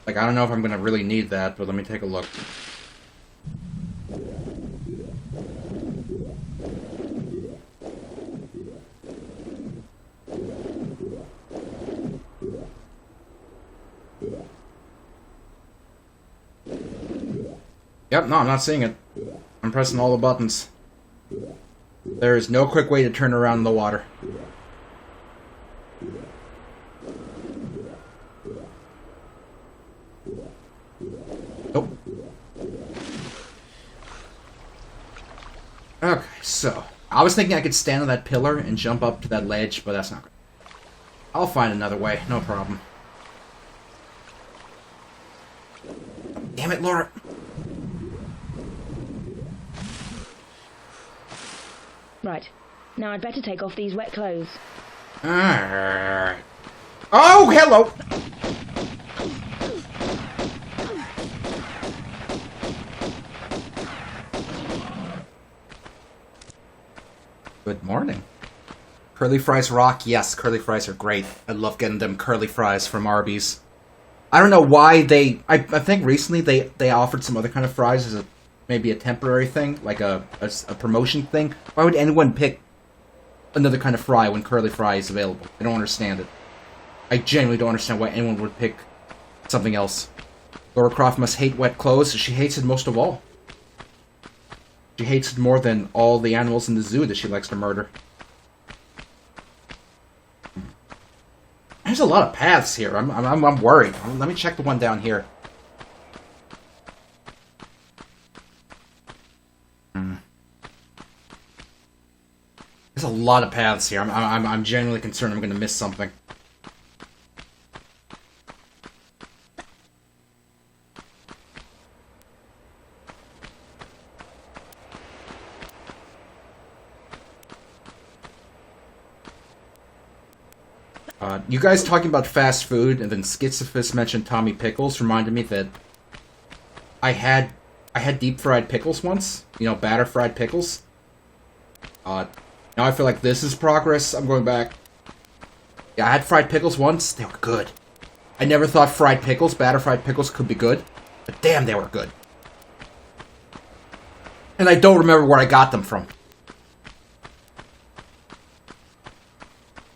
Like, I don't know if I'm going to really need that, but let me take a look. Yep, no, I'm not seeing it. I'm pressing all the buttons. There is no quick way to turn around in the water. Nope. Okay, so... I was thinking I could stand on that pillar and jump up to that ledge, but that's not good. I'll find another way, no problem. Damn it, Laura! Right. Now I'd better take off these wet clothes. Alright. Oh, hello! Good morning. Curly fries rock? Yes, curly fries are great. I love getting them curly fries from Arby's. I don't know why they... I think recently they offered some other kind of fries as maybe a temporary thing, like a promotion thing. Why would anyone pick another kind of fry when curly fry is available? I don't understand it. I genuinely don't understand why anyone would pick something else. Laura Croft must hate wet clothes. She hates it most of all. She hates it more than all the animals in the zoo that she likes to murder. There's a lot of paths here. I'm worried. Let me check the one down here. There's a lot of paths here. I'm genuinely concerned I'm going to miss something. You guys talking about fast food, and then Schizophist mentioned Tommy Pickles, reminded me that I had deep fried pickles once. You know, batter fried pickles. Now I feel like this is progress. I'm going back. Yeah, I had fried pickles once. They were good. I never thought fried pickles, batter fried pickles, could be good. But damn, they were good. And I don't remember where I got them from.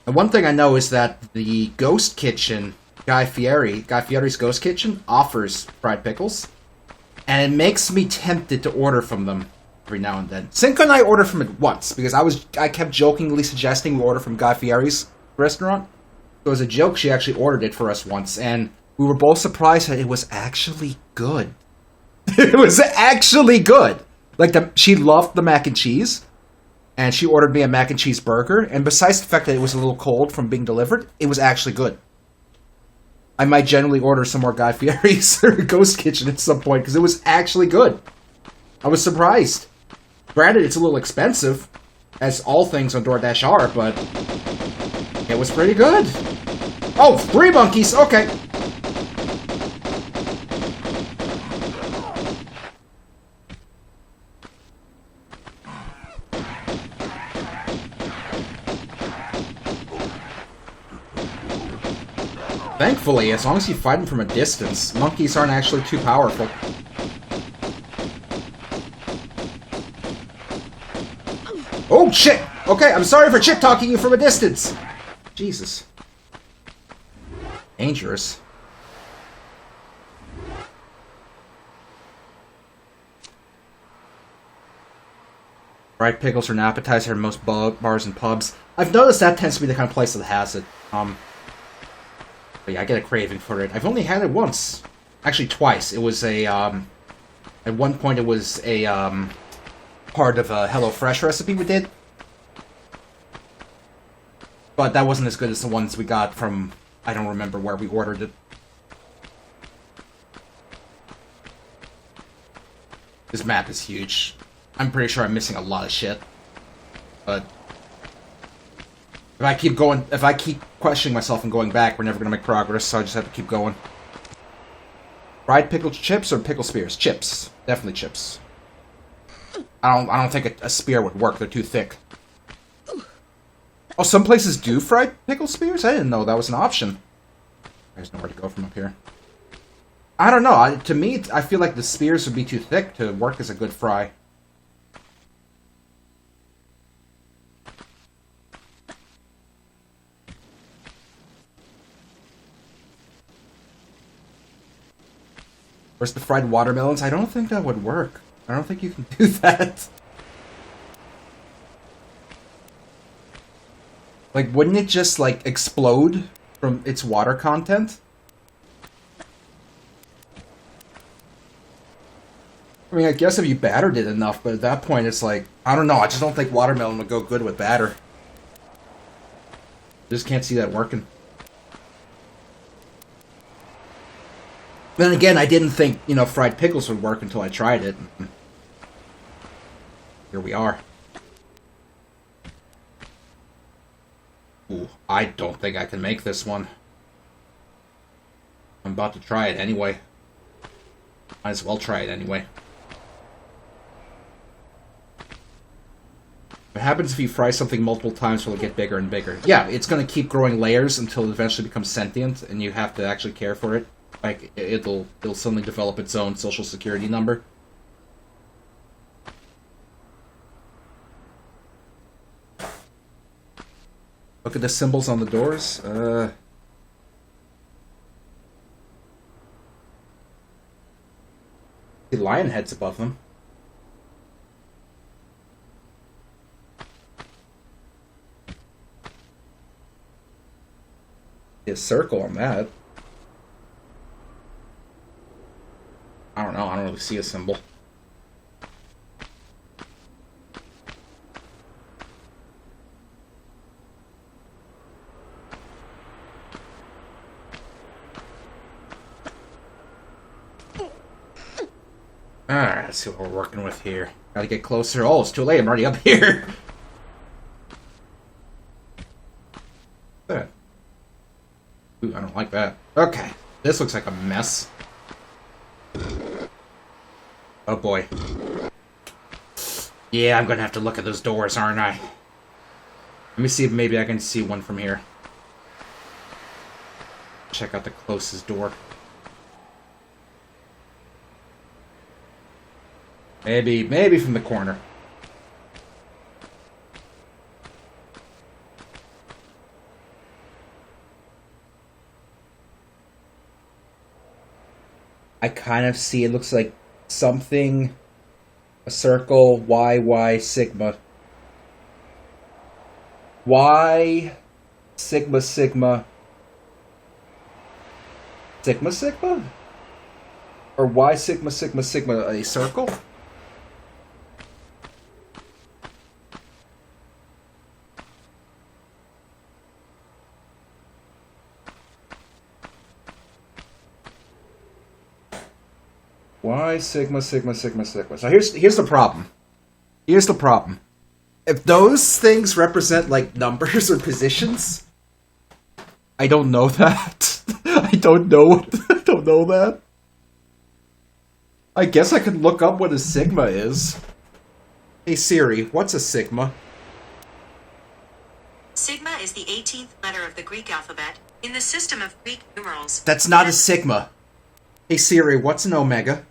And one thing I know is that the Ghost Kitchen, Guy Fieri's Ghost Kitchen, offers fried pickles. And it makes me tempted to order from them every now and then. Cinco and I ordered from it once, because I kept jokingly suggesting we order from Guy Fieri's restaurant. So as a joke, she actually ordered it for us once, and we were both surprised that it was actually good. It was actually good. Like, she loved the mac and cheese, and she ordered me a mac and cheese burger, and besides the fact that it was a little cold from being delivered, it was actually good. I might generally order some more Guy Fieri's or Ghost Kitchen at some point, because it was actually good. I was surprised. Granted, it's a little expensive, as all things on DoorDash are, but it was pretty good. Oh, 3 monkeys, okay. Thankfully, as long as you fight them from a distance, monkeys aren't actually too powerful. Oh, shit! Okay, I'm sorry for shit-talking you from a distance! Jesus. Dangerous. Fried pickles are an appetizer in most bars and pubs. I've noticed that tends to be the kind of place that has it. But yeah, I get a craving for it. I've only had it once. Actually, twice. It was a, at one point it was a, part of a HelloFresh recipe we did. But that wasn't as good as the ones we got from, I don't remember where we ordered it. This map is huge. I'm pretty sure I'm missing a lot of shit. But if I keep questioning myself and going back, we're never gonna make progress, so I just have to keep going. Fried pickled chips or pickle spears? Chips. Definitely chips. I don't think a spear would work, they're too thick. Oh, some places do fried pickle spears? I didn't know that was an option. There's nowhere to go from up here. I don't know, to me, I feel like the spears would be too thick to work as a good fry. Where's the fried watermelons? I don't think that would work. I don't think you can do that. Like, wouldn't it just, like, explode from its water content? I mean, I guess if you battered it enough, but at that point it's like, I don't know, I just don't think watermelon would go good with batter. Just can't see that working. Then again, I didn't think, you know, fried pickles would work until I tried it. Here we are. Ooh, I don't think I can make this one. I'm about to try it anyway. Might as well try it anyway. What happens if you fry something multiple times, will it get bigger and bigger? Yeah, it's going to keep growing layers until it eventually becomes sentient, and you have to actually care for it. Like, it'll suddenly develop its own social security number. Look at the symbols on the doors. The lion heads above them. A circle on that. I don't know, I don't really see a symbol. Alright, let's see what we're working with here. Gotta get closer. Oh, it's too late, I'm already up here. That. Ooh, I don't like that. Okay, this looks like a mess. Oh boy. Yeah, I'm gonna have to look at those doors, aren't I? Let me see if maybe I can see one from here. Check out the closest door. Maybe from the corner. I kind of see, it looks like something, a circle, Y, sigma. Y, sigma, sigma. Sigma Sigma? Or why Sigma Sigma Sigma a circle? Why Sigma Sigma Sigma Sigma? So here's the problem. Here's the problem. If those things represent like numbers or positions, I don't know that. I don't know. I don't know that. I guess I could look up what a sigma is. Hey Siri, what's a sigma? Sigma is the 18th letter of the Greek alphabet in the system of Greek numerals. That's not a sigma. Hey Siri, what's an omega?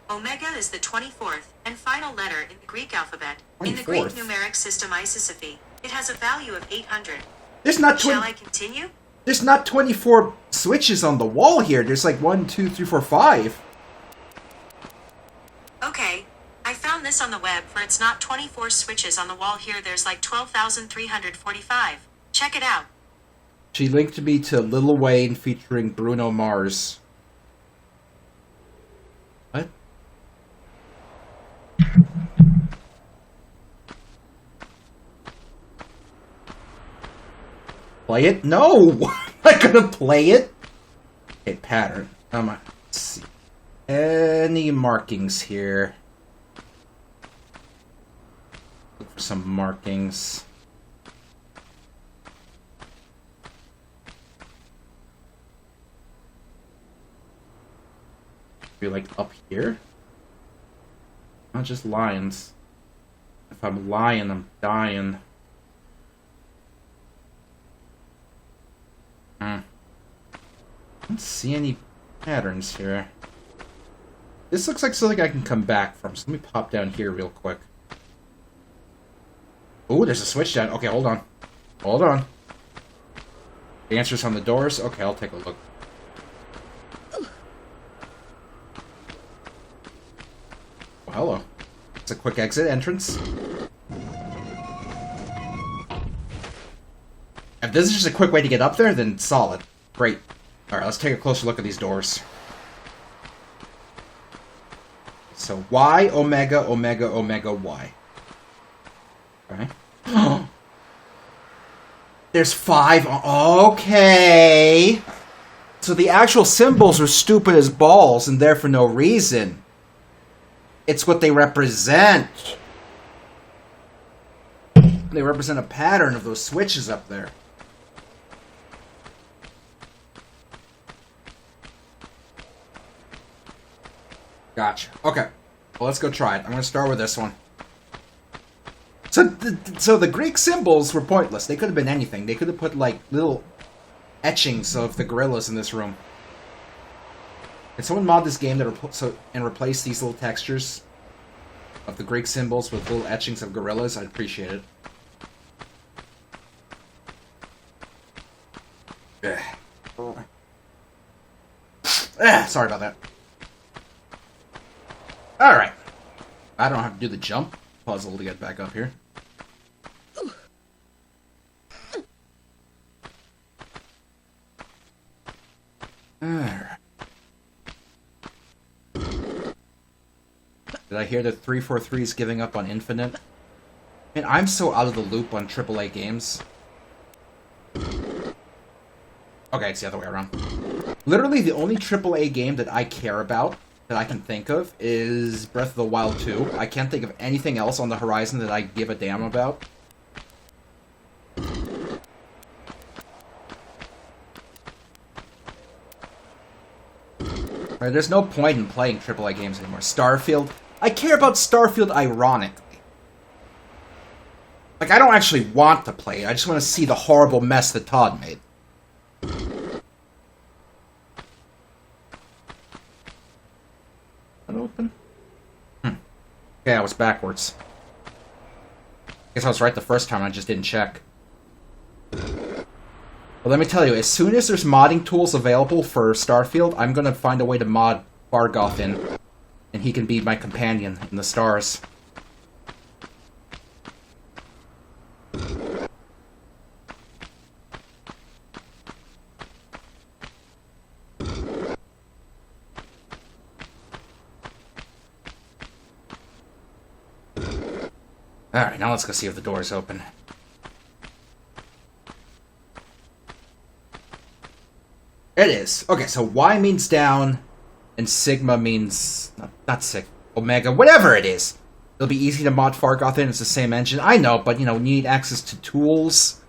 Omega is the 24th and final letter in the Greek alphabet. In the 24th? Greek numeric system isopsephy, it has a value of 800. There's not Shall I continue? There's not 24 switches on the wall here. There's like 1, 2, 3, 4, 5. Okay. I found this on the web for it's not 24 switches on the wall here. There's like 12,345. Check it out. She linked me to Lil Wayne featuring Bruno Mars. What? Play it? No! I'm not gonna play it! Okay, pattern. Let's see. Any markings here? Look for some markings. Be like up here? Not just lions. If I'm lying, I'm dying. I don't see any patterns here. This looks like something I can come back from, so let me pop down here real quick. Ooh, there's a switch down. Okay, hold on. Hold on. The answer's on the doors? Okay, I'll take a look. Oh, hello. It's a quick exit entrance. If this is just a quick way to get up there, then solid. Great. Alright, let's take a closer look at these doors. So, Y, Omega, Omega, Omega, Y. Okay. There's 5. Okay. So the actual symbols are stupid as balls and there for no reason. It's what they represent. They represent a pattern of those switches up there. Gotcha. Okay. Well, let's go try it. I'm going to start with this one. So the Greek symbols were pointless. They could have been anything. They could have put, like, little etchings of the gorillas in this room. Can someone mod this game and replace these little textures of the Greek symbols with little etchings of gorillas? I'd appreciate it. Sorry about that. Alright. I don't have to do the jump puzzle to get back up here. Alright. Did I hear that 343 is giving up on Infinite? Man, I'm so out of the loop on AAA games. Okay, it's the other way around. Literally, the only AAA game that I care about, that I can think of, is Breath of the Wild 2. I can't think of anything else on the horizon that I give a damn about. Right, there's no point in playing AAA games anymore. Starfield, I care about Starfield ironically. Like, I don't actually want to play it, I just want to see the horrible mess that Todd made. Open? Okay, I was backwards. Guess I was right the first time, I just didn't check. But let me tell you, as soon as there's modding tools available for Starfield, I'm gonna find a way to mod Bargoth in. And he can be my companion in the stars. Alright, now let's go see if the door is open. It is. Okay, so Y means down, and Sigma means... Not Sigma. Omega. Whatever it is. It'll be easy to mod Fargoth in. It's the same engine. I know, but, you know, you need access to tools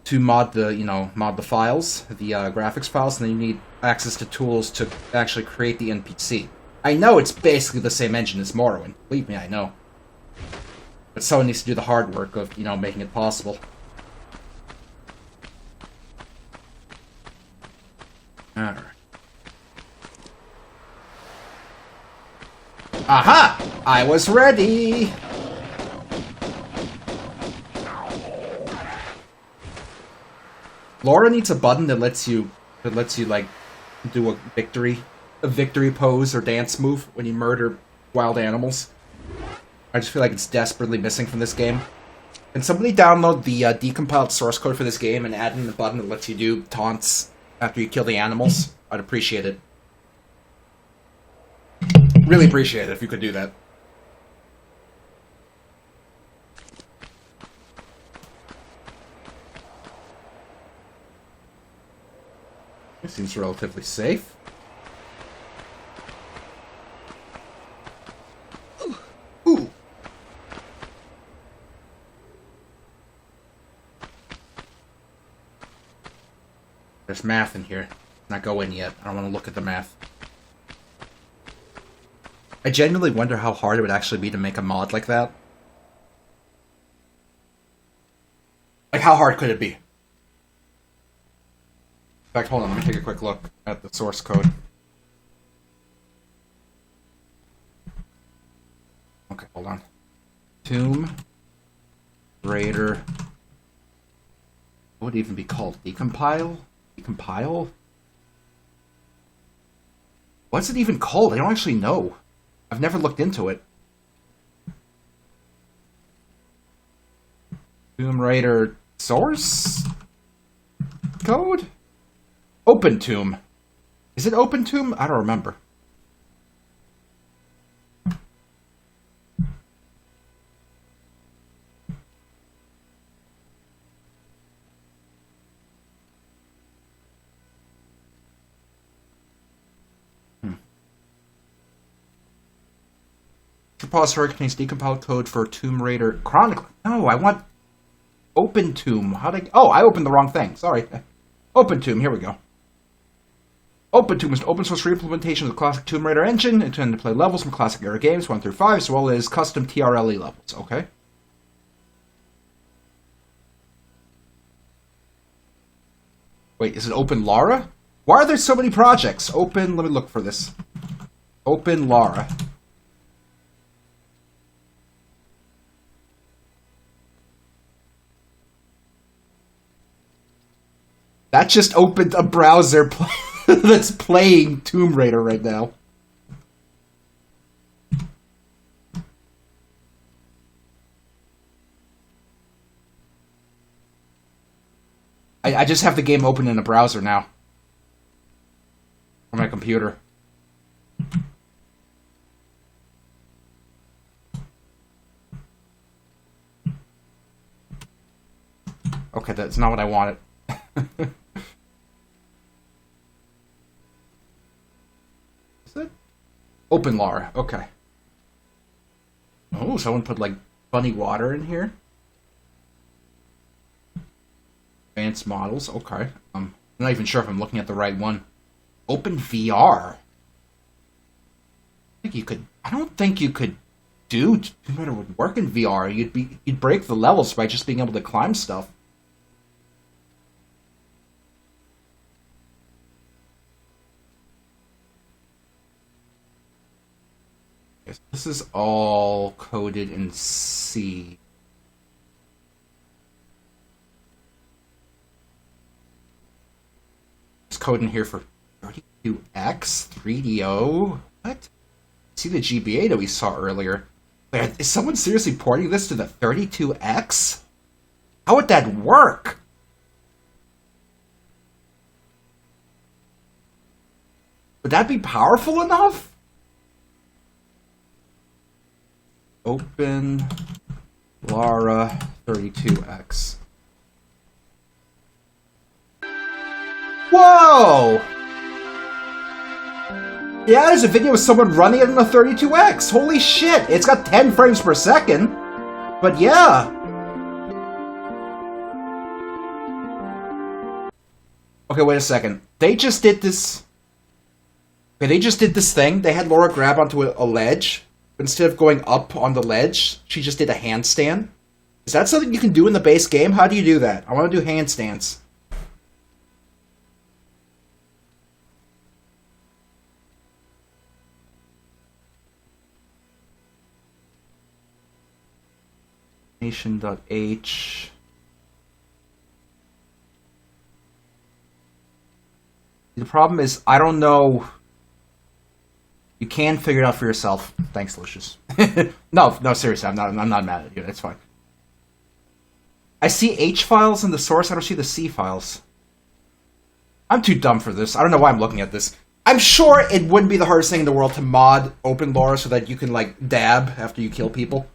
to mod the, mod the files, the graphics files, and then you need access to tools to actually create the NPC. I know it's basically the same engine as Morrowind. Believe me, I know. But someone needs to do the hard work of, making it possible. Alright. Aha! I was ready! Laura needs a button that lets you like do a victory pose or dance move when you murder wild animals. I just feel like it's desperately missing from this game. Can somebody download the decompiled source code for this game and add in the button that lets you do taunts after you kill the animals? I'd appreciate it. Really appreciate it if you could do that. It seems relatively safe. Ooh. There's math in here. Not go in yet. I don't want to look at the math. I genuinely wonder how hard it would actually be to make a mod like that. Like, how hard could it be? In fact, hold on, let me take a quick look at the source code. Okay, hold on. Tomb Raider. What would it even be called? Decompile? Decompile? What's it even called? I don't actually know. I've never looked into it. Tomb Raider source code? Open Tomb. Is it Open Tomb? I don't remember. Repository contains decompiled code for Tomb Raider Chronicle. No, I want Open Tomb. Oh, I opened the wrong thing. Sorry. Open Tomb. Here we go. Open Tomb is an open source reimplementation of the classic Tomb Raider engine intended to play levels from classic era games 1 through 5, as well as custom TRLE levels. Okay. Wait, is it Open Lara? Why are there so many projects? Open, let me look for this. Open Lara. That just opened a browser that's playing Tomb Raider right now. I just have the game open in a browser now. On my computer. Okay, that's not what I wanted. Is it? Open Lara, okay. Oh, someone put, like, funny water in here. Advanced models, okay. I'm not even sure if I'm looking at the right one. Open VR. I don't think you could do Tomb Raider would work in VR. You'd break the levels by just being able to climb stuff. This is all coded in C. There's code in here for 32X, 3DO. What? See the GBA that we saw earlier. Is someone seriously porting this to the 32X? How would that work? Would that be powerful enough? Open Lara 32X. Whoa! Yeah, there's a video of someone running it in a 32X. Holy shit! It's got 10 frames per second. But yeah. Okay, wait a second. They just did this... Okay, they just did this thing. They had Laura grab onto a ledge. Instead of going up on the ledge, she just did a handstand. Is that something you can do in the base game? How do you do that? I want to do handstands. Nation.h. The problem is, I don't know. You can figure it out for yourself. Thanks, Lucius. No, seriously, I'm not mad at you. It's fine. I see H files in the source. I don't see the C files. I'm too dumb for this. I don't know why I'm looking at this. I'm sure it wouldn't be the hardest thing in the world to mod open lore so that you can, like, dab after you kill people.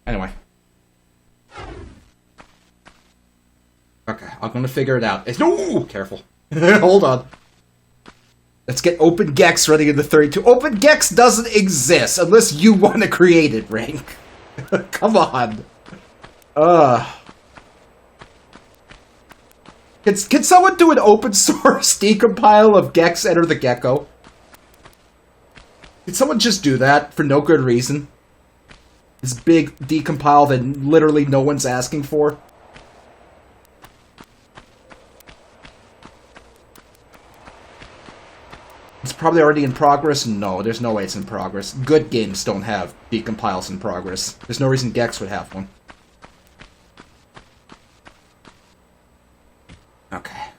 Anyway. Okay, I'm gonna figure it out. It's no! Careful. Hold on. Let's get OpenGex running in the 32. OpenGex doesn't exist unless you want to create it, Rank. Come on. Can someone do an open source decompile of Gex Enter the Gecko? Can someone just do that for no good reason? This big decompile that literally no one's asking for? It's probably already in progress? No, there's no way it's in progress. Good games don't have decompiles in progress. There's no reason Gex would have one. Okay.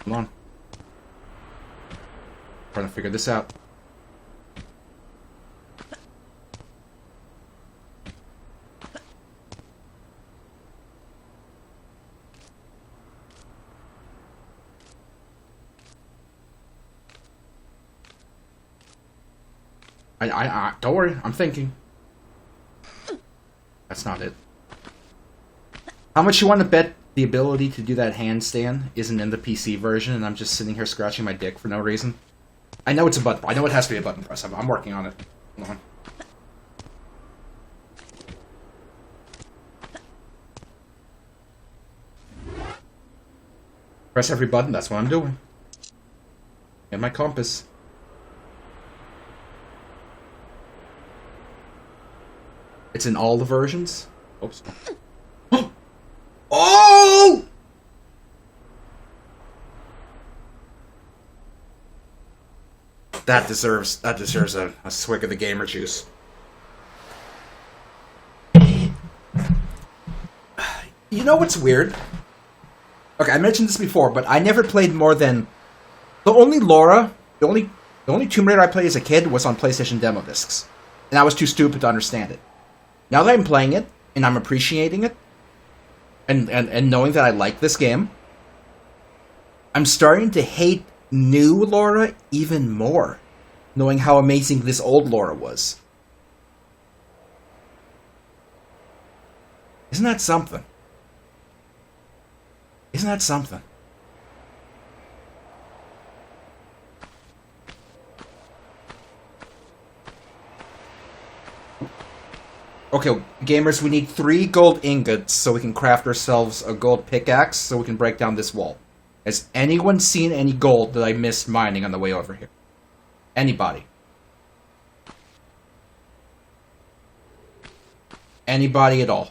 Come on. Trying to figure this out. Don't worry, I'm thinking. That's not it. How much you want to bet the ability to do that handstand isn't in the PC version, and I'm just sitting here scratching my dick for no reason? I know it's a button. I know it has to be a button press. I'm working on it. Hold on. Press every button. That's what I'm doing. And my compass. It's in all the versions? Oops. Oh! That deserves a swig of the gamer juice. You know what's weird? Okay, I mentioned this before, but I never played more than the only Tomb Raider I played as a kid was on PlayStation demo discs. And I was too stupid to understand it. Now that I'm playing it, and I'm appreciating it, and knowing that I like this game, I'm starting to hate new Laura even more, knowing how amazing this old Laura was. Isn't that something? Isn't that something? Okay, gamers, we need 3 gold ingots so we can craft ourselves a gold pickaxe so we can break down this wall. Has anyone seen any gold that I missed mining on the way over here? Anybody? Anybody at all?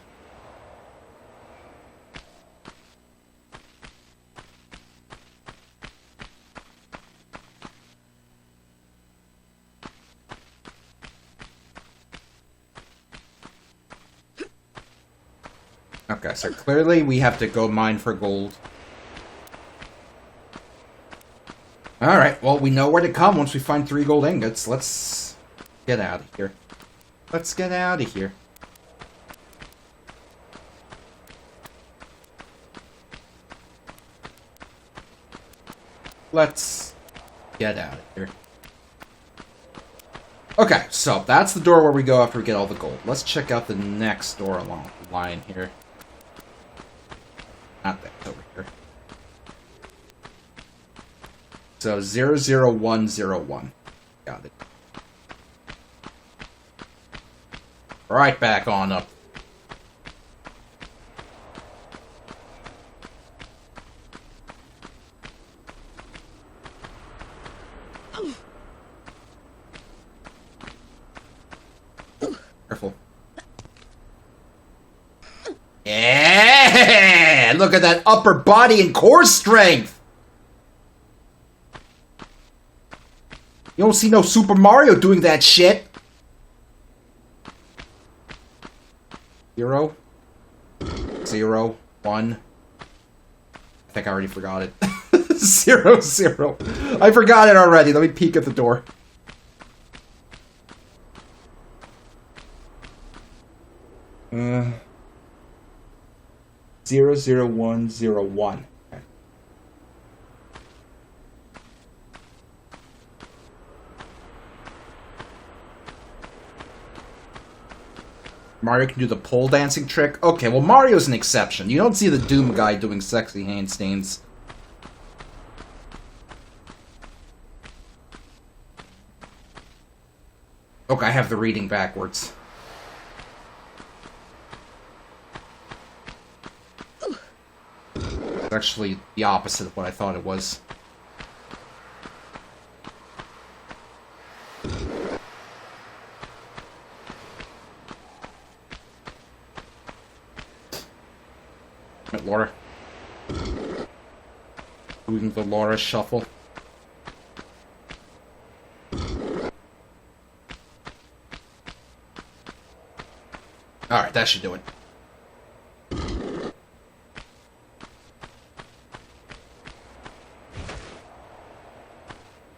Okay, so clearly we have to go mine for gold. Alright, well, we know where to come once we find 3 gold ingots. Let's get out of here. Let's get out of here. let's get out of here. Okay, so that's the door where we go after we get all the gold. Let's check out the next door along the line here. Not that, over here. So 00101. Got it. Right back on up. Careful. Yeah! Look at that upper body and core strength! You don't see no Super Mario doing that shit. 0, 0, 1. I think I already forgot it. 0, 0. I forgot it already. Let me peek at the door. Uh, 00101. Okay. Mario can do the pole dancing trick. Okay, well Mario's an exception. You don't see the Doom guy doing sexy handstands. Okay, I have the reading backwards. It's actually the opposite of what I thought it was. Right, Laura. Doing the Laura shuffle. Alright, that should do it.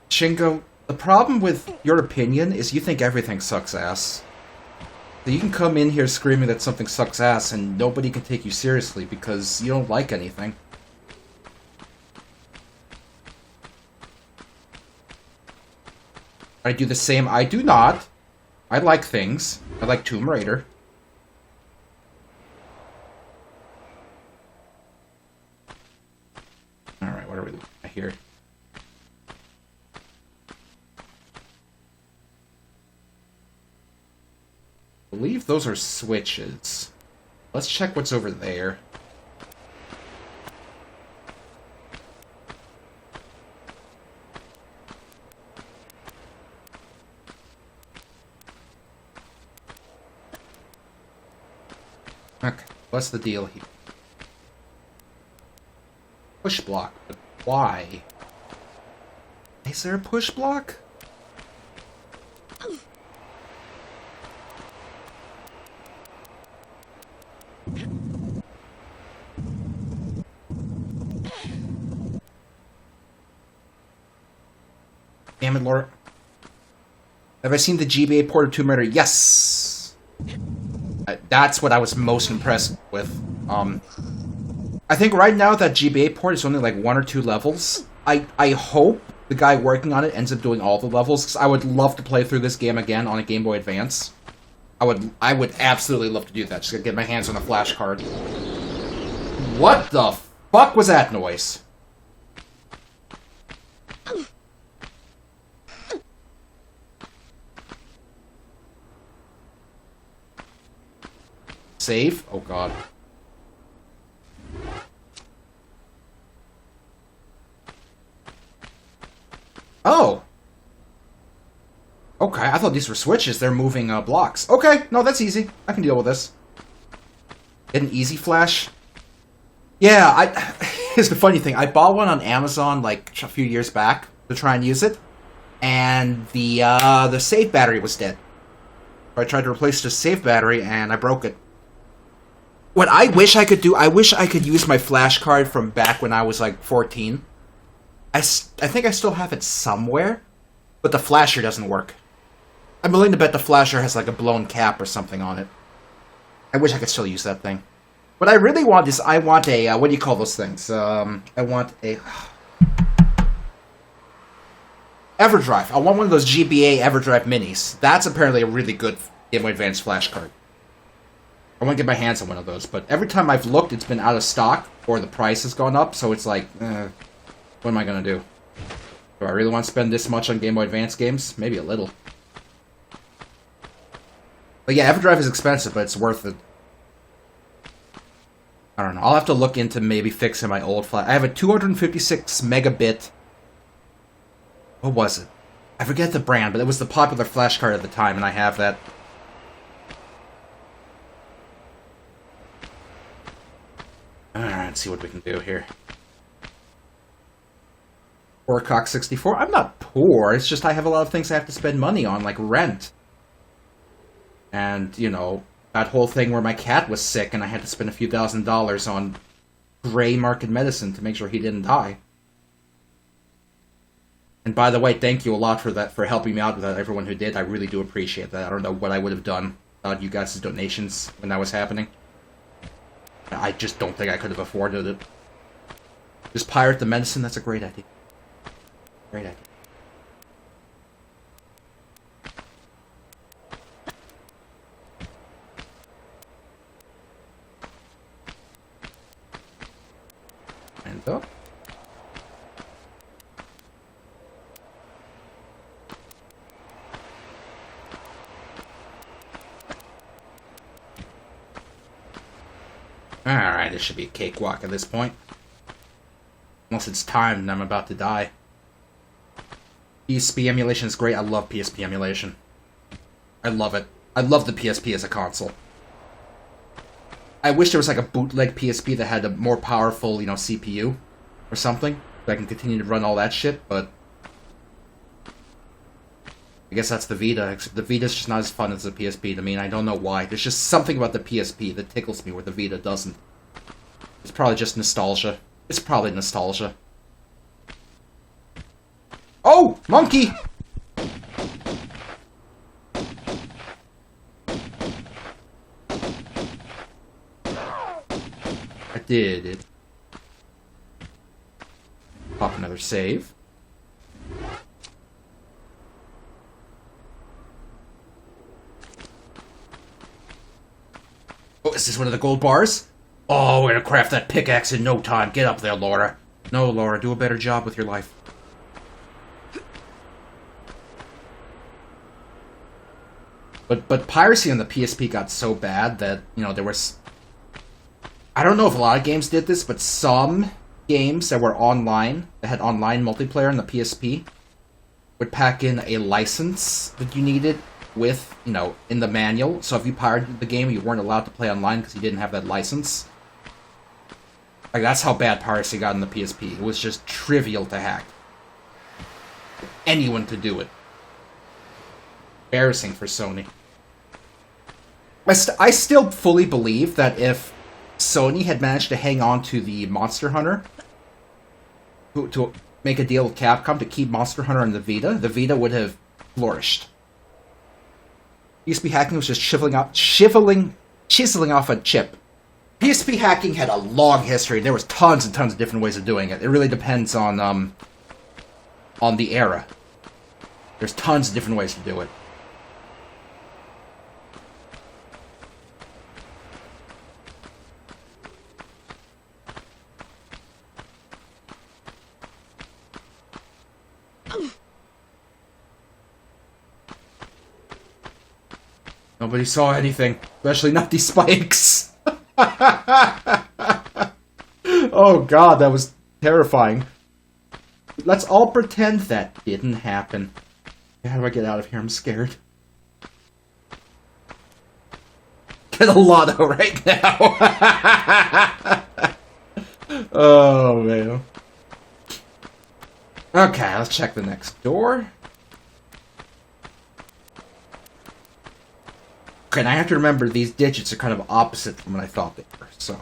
Shingo, the problem with your opinion is you think everything sucks ass. So you can come in here screaming that something sucks ass and nobody can take you seriously because you don't like anything. I do the same. I do not. I like things. I like Tomb Raider. Alright, what are we looking at here? I believe those are switches. Let's check what's over there. Okay, what's the deal here? Push block, but why? Is there a push block? Damn it, Laura. Have I seen the GBA port of Tomb Raider? Yes! That's what I was most impressed with. I think right now that GBA port is only like 1 or 2 levels. I hope the guy working on it ends up doing all the levels, because I would love to play through this game again on a Game Boy Advance. I would absolutely love to do that, just to get my hands on a flash card. What the fuck was that noise? Save? Oh god. Oh! Okay, I thought these were switches. They're moving blocks. Okay, no, that's easy. I can deal with this. Get an easy flash? Yeah, here's the funny thing. I bought one on Amazon like a few years back to try and use it, and the save battery was dead. I tried to replace the save battery, and I broke it. What I wish I could do, I wish I could use my flash card from back when I was like 14. I think I still have it somewhere, but the flasher doesn't work. I'm willing to bet the flasher has like a blown cap or something on it. I wish I could still use that thing. What I really want is, I want a, what do you call those things? I want a... EverDrive. I want one of those GBA EverDrive minis. That's apparently a really good Game Boy Advance flash card. I want to get my hands on one of those, but every time I've looked, it's been out of stock, or the price has gone up, so it's like, what am I going to do? Do I really want to spend this much on Game Boy Advance games? Maybe a little. But yeah, EverDrive is expensive, but it's worth it. I don't know. I'll have to look into maybe fixing my old flash. I have a 256 megabit... What was it? I forget the brand, but it was the popular flash card at the time, and I have that. Alright, let's see what we can do here. RC64. I'm not poor, it's just I have a lot of things I have to spend money on, like rent. And, you know, that whole thing where my cat was sick and I had to spend a few $1,000s on gray market medicine to make sure he didn't die. And by the way, thank you a lot for that, for helping me out with that, everyone who did. I really do appreciate that. I don't know what I would have done without you guys' donations when that was happening. I just don't think I could have afforded it. Just pirate the medicine, that's a great idea. Great idea. And up. Alright, this should be a cakewalk at this point. Unless it's timed and I'm about to die. PSP emulation is great. I love PSP emulation. I love it. I love the PSP as a console. I wish there was like a bootleg PSP that had a more powerful, you know, CPU or something. So I can continue to run all that shit, but I guess that's the Vita, except the Vita's just not as fun as the PSP to me, and I don't know why. There's just something about the PSP that tickles me where the Vita doesn't. It's probably just nostalgia. It's probably nostalgia. Oh! Monkey! I did it. Pop another save. Oh, is this one of the gold bars? Oh, we're gonna craft that pickaxe in no time. Get up there, Laura. No, Laura, do a better job with your life. But piracy on the PSP got so bad that, you know, there was... I don't know if a lot of games did this, but some games that were online, that had online multiplayer on the PSP, would pack in a license that you needed with, you know, in the manual. So if you pirated the game, you weren't allowed to play online because you didn't have that license. Like, that's how bad piracy got in the PSP. It was just trivial to hack. Anyone could do it. Embarrassing for Sony. I still fully believe that if Sony had managed to hang on to the Monster Hunter, to make a deal with Capcom to keep Monster Hunter on the Vita would have flourished. PSP hacking was just chiseling off a chip. PSP hacking had a long history. There was tons and tons of different ways of doing it. It really depends on the era. There's tons of different ways to do it. Nobody saw anything, especially not these spikes. Oh god, that was terrifying. Let's all pretend that didn't happen. How do I get out of here? I'm scared. Get a lotto right now. Oh, man. Okay, let's check the next door. Okay, and I have to remember these digits are kind of opposite from what I thought they were, so...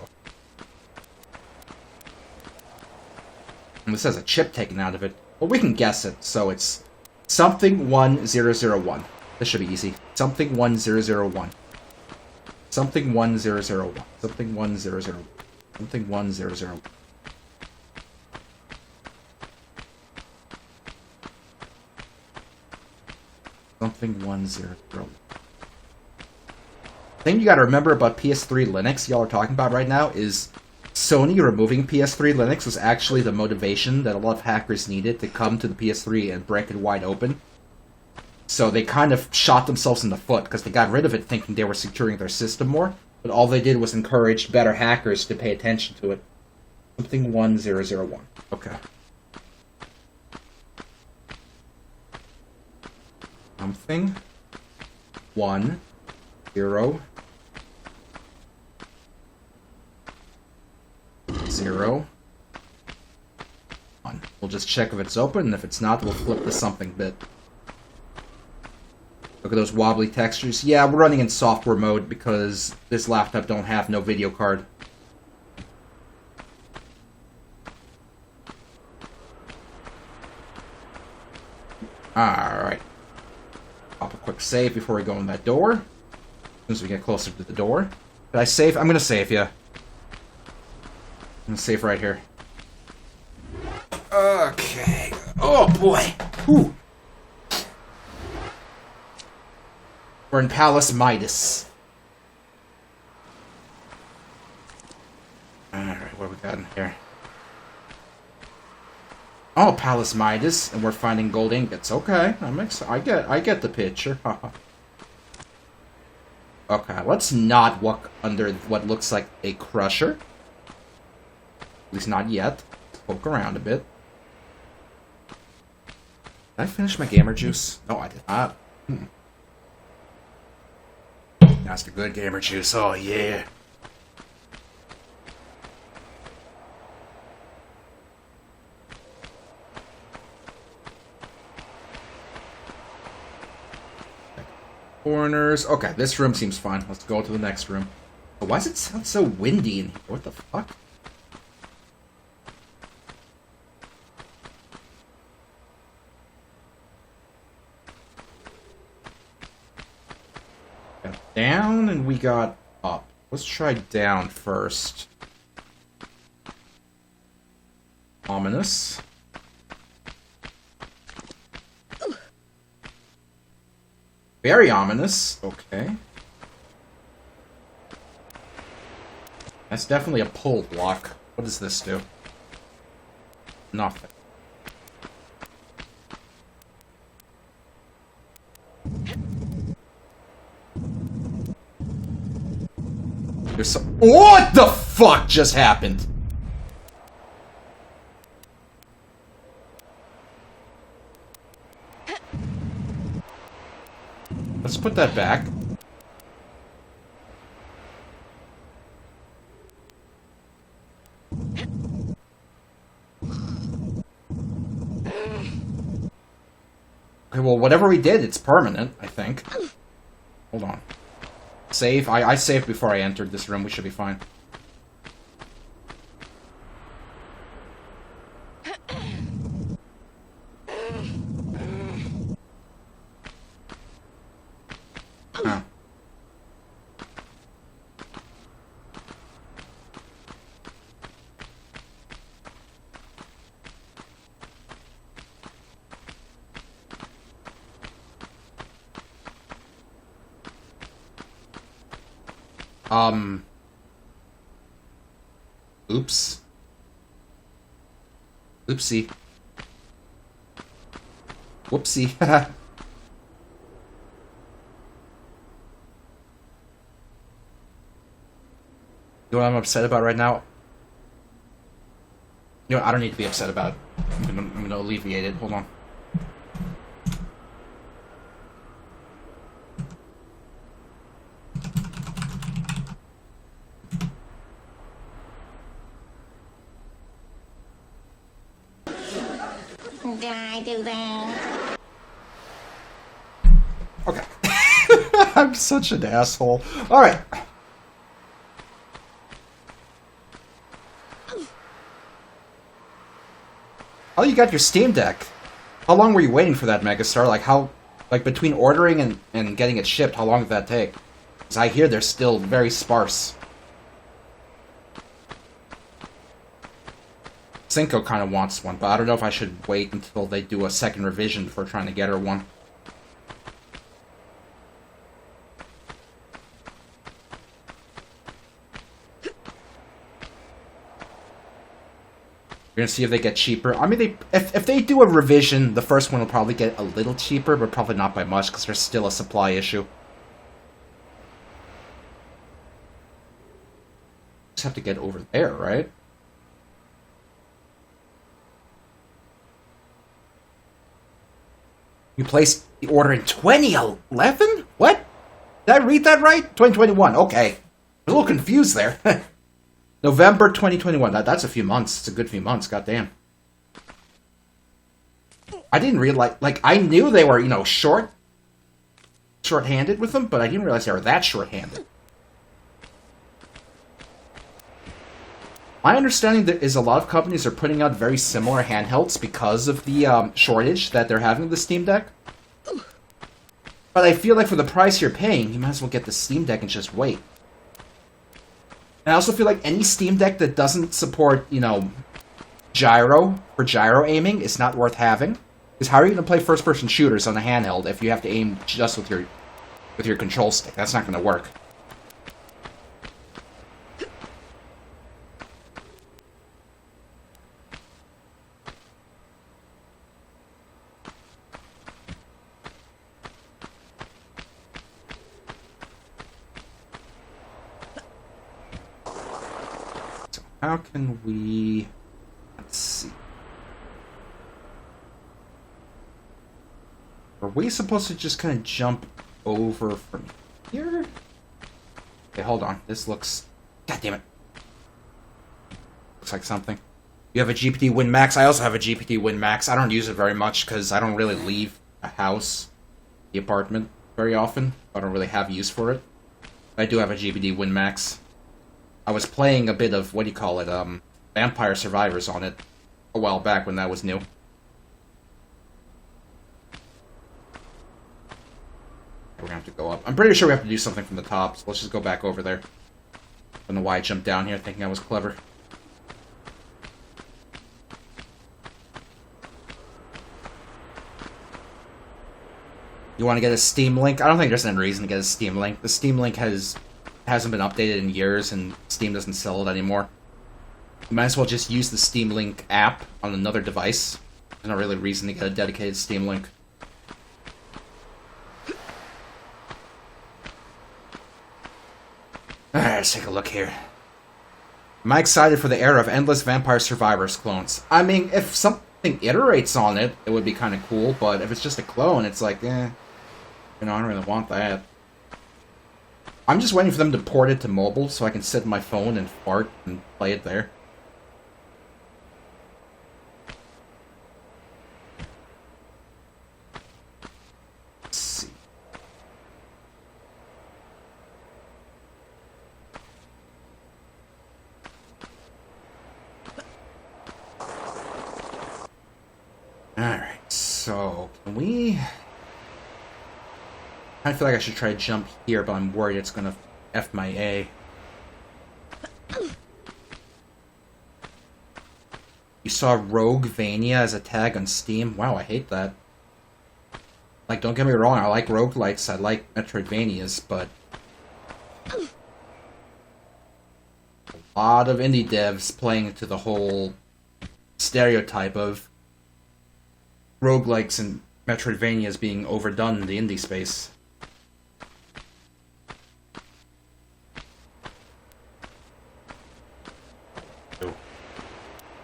And this has a chip taken out of it. Well, we can guess it, so it's... Something 1001. This should be easy. Something 1001. Something 1001. Something 1001. Something 1001. Something 100. The thing you gotta remember about PS3 Linux y'all are talking about right now is Sony removing PS3 Linux was actually the motivation that a lot of hackers needed to come to the PS3 and break it wide open. So they kind of shot themselves in the foot because they got rid of it thinking they were securing their system more, but all they did was encourage better hackers to pay attention to it. Something 1001. Okay. Something 1 0 0 1. We'll just check if it's open, and if it's not, we'll flip the something bit. Look at those wobbly textures. Yeah, we're running in software mode because this laptop don't have no video card. Alright. Pop a quick save before we go in that door. As soon as we get closer to the door. Did I save? I'm gonna save, yeah. I'm gonna save right here. Okay. Oh boy. Whew. We're in Palace Midas. Alright, what we got in here? Oh, Palace Midas, and we're finding gold ingots. Okay, I get the picture. Okay, let's not walk under what looks like a crusher. At least not yet. Let's poke around a bit. Did I finish my gamer juice? No, I did not. That's the good gamer juice. Oh, yeah. Corners. Okay, this room seems fine. Let's go to the next room. Oh, why does it sound so windy in here? What the fuck? Got down and we got up. Let's try down first. Ominous. Very ominous. Okay. That's definitely a pull block. What does this do? Nothing. There's some... What the fuck just happened? Let's put that back. Okay, well, whatever we did, it's permanent, I think. Hold on. Save. I saved before I entered this room. We should be fine. Oops. Oopsie. Whoopsie. You know what I'm upset about right now? You know what, I don't need to be upset about it. I'm gonna alleviate it. Hold on. Did I do that? Okay. I'm such an asshole. Alright. Oh, you got your Steam Deck. How long were you waiting for that, Megastar? Like, between ordering and getting it shipped, how long did that take? Because I hear they're still very sparse. Cinco kind of wants one, but I don't know if I should wait until they do a second revision before trying to get her one. We're gonna see if they get cheaper. I mean, if they do a revision, the first one will probably get a little cheaper, but probably not by much, because there's still a supply issue. Just have to get over there, right? You placed the order in 2011? What? Did I read that right? 2021, okay. I'm a little confused there. November 2021. That's a few months. It's a good few months, goddamn. I didn't realize, like, I knew they were, you know, short-handed with them, but I didn't realize they were that short-handed. My understanding is a lot of companies are putting out very similar handhelds because of the shortage that they're having with the Steam Deck. But I feel like for the price you're paying, you might as well get the Steam Deck and just wait. And I also feel like any Steam Deck that doesn't support, you know, gyro aiming is not worth having. Because how are you going to play first-person shooters on a handheld if you have to aim just with your control stick? That's not going to work. How can we... Let's see. Are we supposed to just kind of jump over from here? Okay, hold on. This looks... God damn it. Looks like something. You have a GPT Win Max? I also have a GPT Win Max. I don't use it very much because I don't really leave a house, the apartment, very often. I don't really have use for it. I do have a GPT Win Max. I was playing a bit of, what do you call it, Vampire Survivors on it a while back when that was new. We're gonna have to go up. I'm pretty sure we have to do something from the top, so let's just go back over there. I don't know why I jumped down here thinking I was clever. You want to get a Steam Link? I don't think there's any reason to get a Steam Link. The Steam Link hasn't been updated in years, and Steam doesn't sell it anymore. You might as well just use the Steam Link app on another device. There's no really reason to get a dedicated Steam Link. Alright, let's take a look here. Am I excited for the era of endless Vampire Survivors clones? I mean, if something iterates on it, it would be kind of cool, but if it's just a clone, it's like, you know, I don't really want that. I'm just waiting for them to port it to mobile so I can sit on my phone and fart and play it there. Let's see. Alright, so can we... I feel like I should try to jump here, but I'm worried it's gonna F my A. You saw Roguevania as a tag on Steam? Wow, I hate that. Like, don't get me wrong, I like roguelites, I like Metroidvanias, but... a lot of indie devs playing into the whole stereotype of roguelikes and Metroidvanias being overdone in the indie space.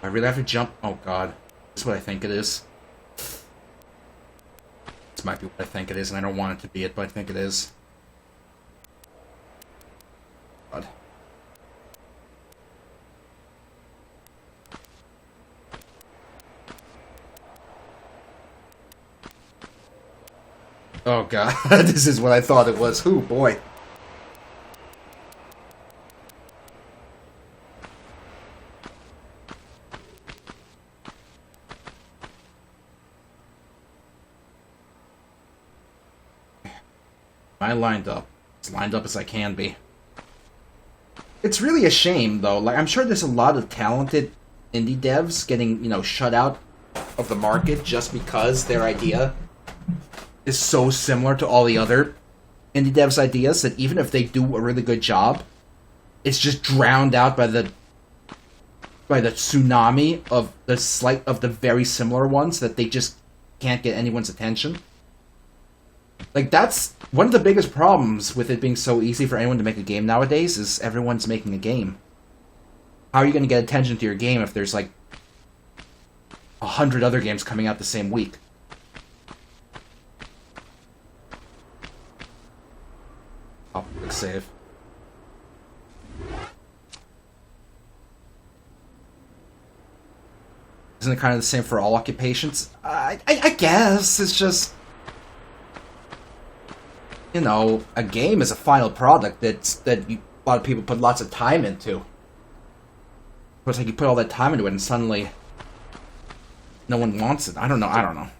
I really have to jump? Oh god. This is what I think it is. This might be what I think it is, and I don't want it to be it, but I think it is. God. Oh god, this is what I thought it was. Ooh, boy. I lined up. As lined up as I can be. It's really a shame, though. Like, I'm sure there's a lot of talented indie devs getting, you know, shut out of the market just because their idea is so similar to all the other indie devs' ideas that even if they do a really good job, it's just drowned out by the by the tsunami of the very similar ones that they just can't get anyone's attention. Like, that's one of the biggest problems with it being so easy for anyone to make a game nowadays, is everyone's making a game. How are you going to get attention to your game if there's, like, 100 other games coming out the same week? Oh, quick save. Isn't it kind of the same for all occupations? I guess. It's just... You know, a game is a final product that a lot of people put lots of time into. It's like you put all that time into it and suddenly no one wants it. I don't know. Got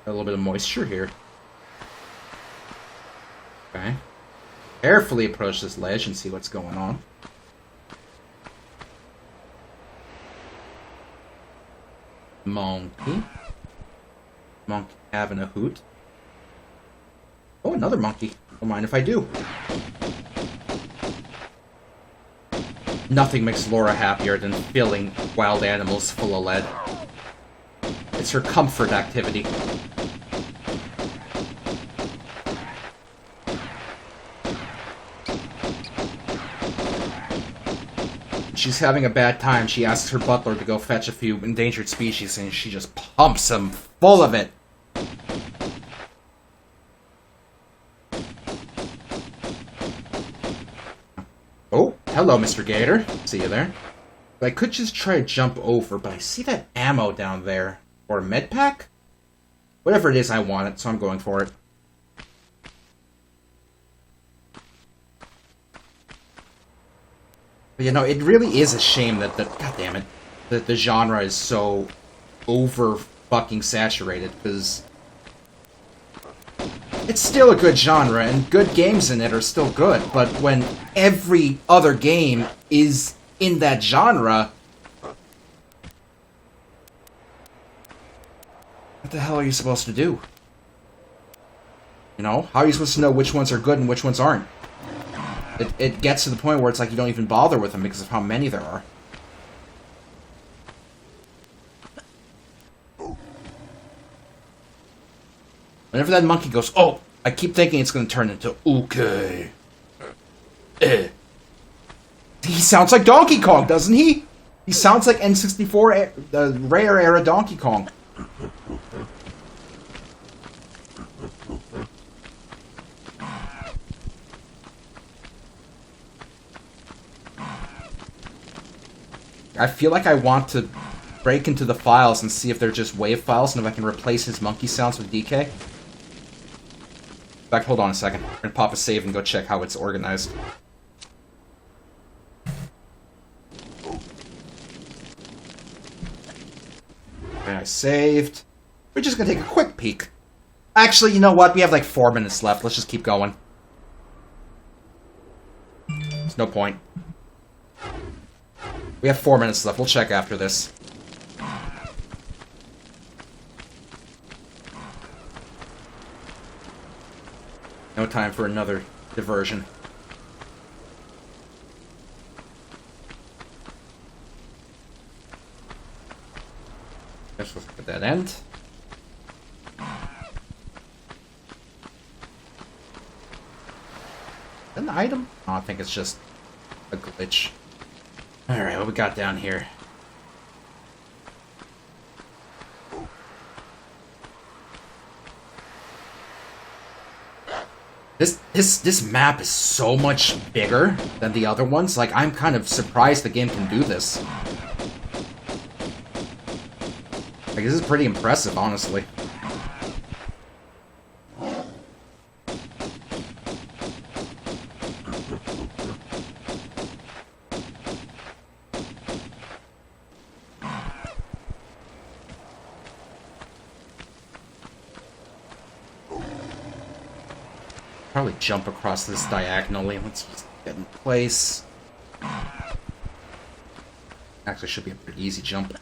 a little bit of moisture here. Okay. Carefully approach this ledge and see what's going on. Monkey. Monkey having a hoot. Oh, another monkey. Don't mind if I do. Nothing makes Laura happier than filling wild animals full of lead. It's her comfort activity. She's having a bad time. She asks her butler to go fetch a few endangered species, and she just pumps them full of it. Oh, hello, Mr. Gator. See you there. I could just try to jump over, but I see that ammo down there. Or a med pack? Whatever it is, I want it, so I'm going for it. But, you know, it really is a shame that the genre is so over fucking saturated, because it's still a good genre, and good games in it are still good, but when every other game is in that genre, what the hell are you supposed to do? You know? How are you supposed to know which ones are good and which ones aren't? It gets to the point where it's like you don't even bother with them because of how many there are. Whenever that monkey goes, oh, I keep thinking it's going to turn into okay. He sounds like Donkey Kong, doesn't he? He sounds like N64, the rare era Donkey Kong. I feel like I want to break into the files and see if they're just wave files and if I can replace his monkey sounds with DK. In fact, hold on a second. I'm gonna pop a save and go check how it's organized. Okay, I saved. We're just gonna take a quick peek. Actually, you know what? We have like 4 minutes left. Let's just keep going. There's no point. We have 4 minutes left. We'll check after this. No time for another diversion. Guess we'll look at that end. An item? Oh, I think it's just a glitch. Alright, what we got down here? This map is so much bigger than the other ones. Like, I'm kind of surprised the game can do this. Like, this is pretty impressive, honestly. Probably jump across this diagonally. Let's just get in place. Actually, should be a pretty easy jump.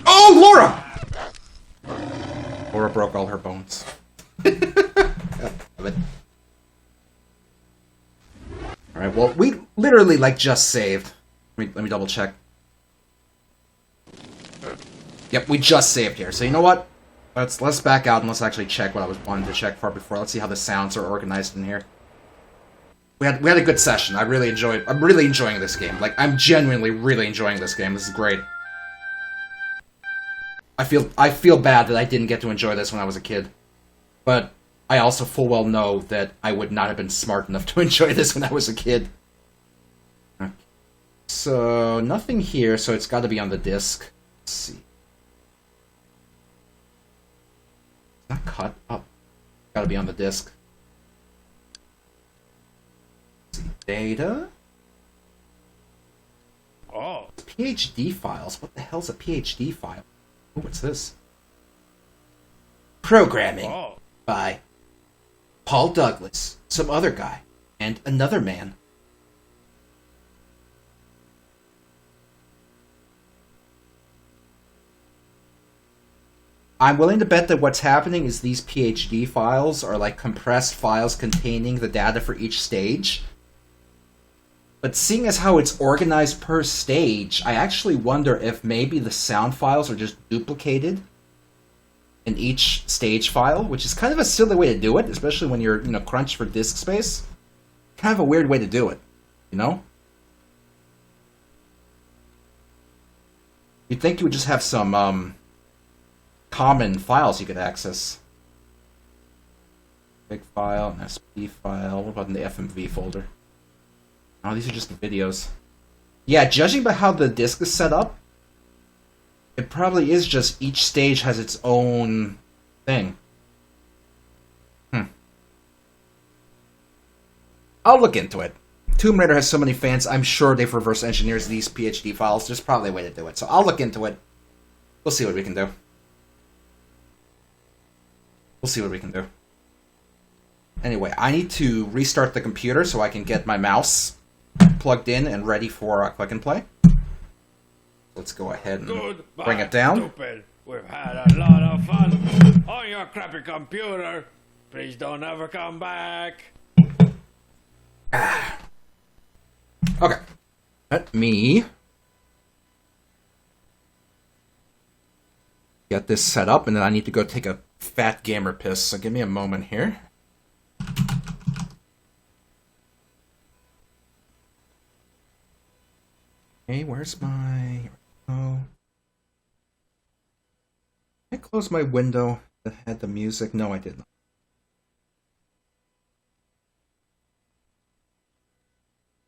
Oh, Laura! Laura broke all her bones. Alright, well, we literally, like, just saved. Let me double check. Yep, we just saved here. So you know what? Let's back out and let's actually check what I was wanting to check for before. Let's see how the sounds are organized in here. We had a good session. I'm really enjoying this game. Like, I'm genuinely really enjoying this game. This is great. I feel bad that I didn't get to enjoy this when I was a kid. But I also full well know that I would not have been smart enough to enjoy this when I was a kid. Okay. So, nothing here, so it's gotta be on the disc. Let's see. Not cut up. Gotta be on the disc. Let's see. Data? Oh. PhD files? What the hell's a PhD file? Oh, what's this? Programming. Oh. By Paul Douglas, some other guy, and another man. I'm willing to bet that what's happening is these PhD files are like compressed files containing the data for each stage. But seeing as how it's organized per stage, I actually wonder if maybe the sound files are just duplicated in each stage file, which is kind of a silly way to do it, especially when you're, crunched for disk space. Kind of a weird way to do it, you know? You'd think you would just have some, common files you could access. Big file, an SP file, what about in the FMV folder? Oh, these are just the videos. Yeah, judging by how the disc is set up, it probably is just each stage has its own thing. I'll look into it. Tomb Raider has so many fans, I'm sure they've reverse engineered these PhD files. There's probably a way to do it. So I'll look into it. We'll see what we can do. We'll see what we can do. Anyway, I need to restart the computer so I can get my mouse plugged in and ready for click and play. Let's go ahead and bring it down. Stupid. We've had a lot of fun on your crappy computer. Please don't ever come back. Okay. Let me get this set up, and then I need to go take a fat gamer piss, so give me a moment here. Okay, where's my... Oh. Did I close my window that had the music? No, I didn't.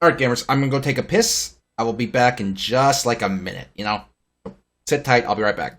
Alright, gamers, I'm gonna go take a piss. I will be back in just like a minute, Sit tight, I'll be right back.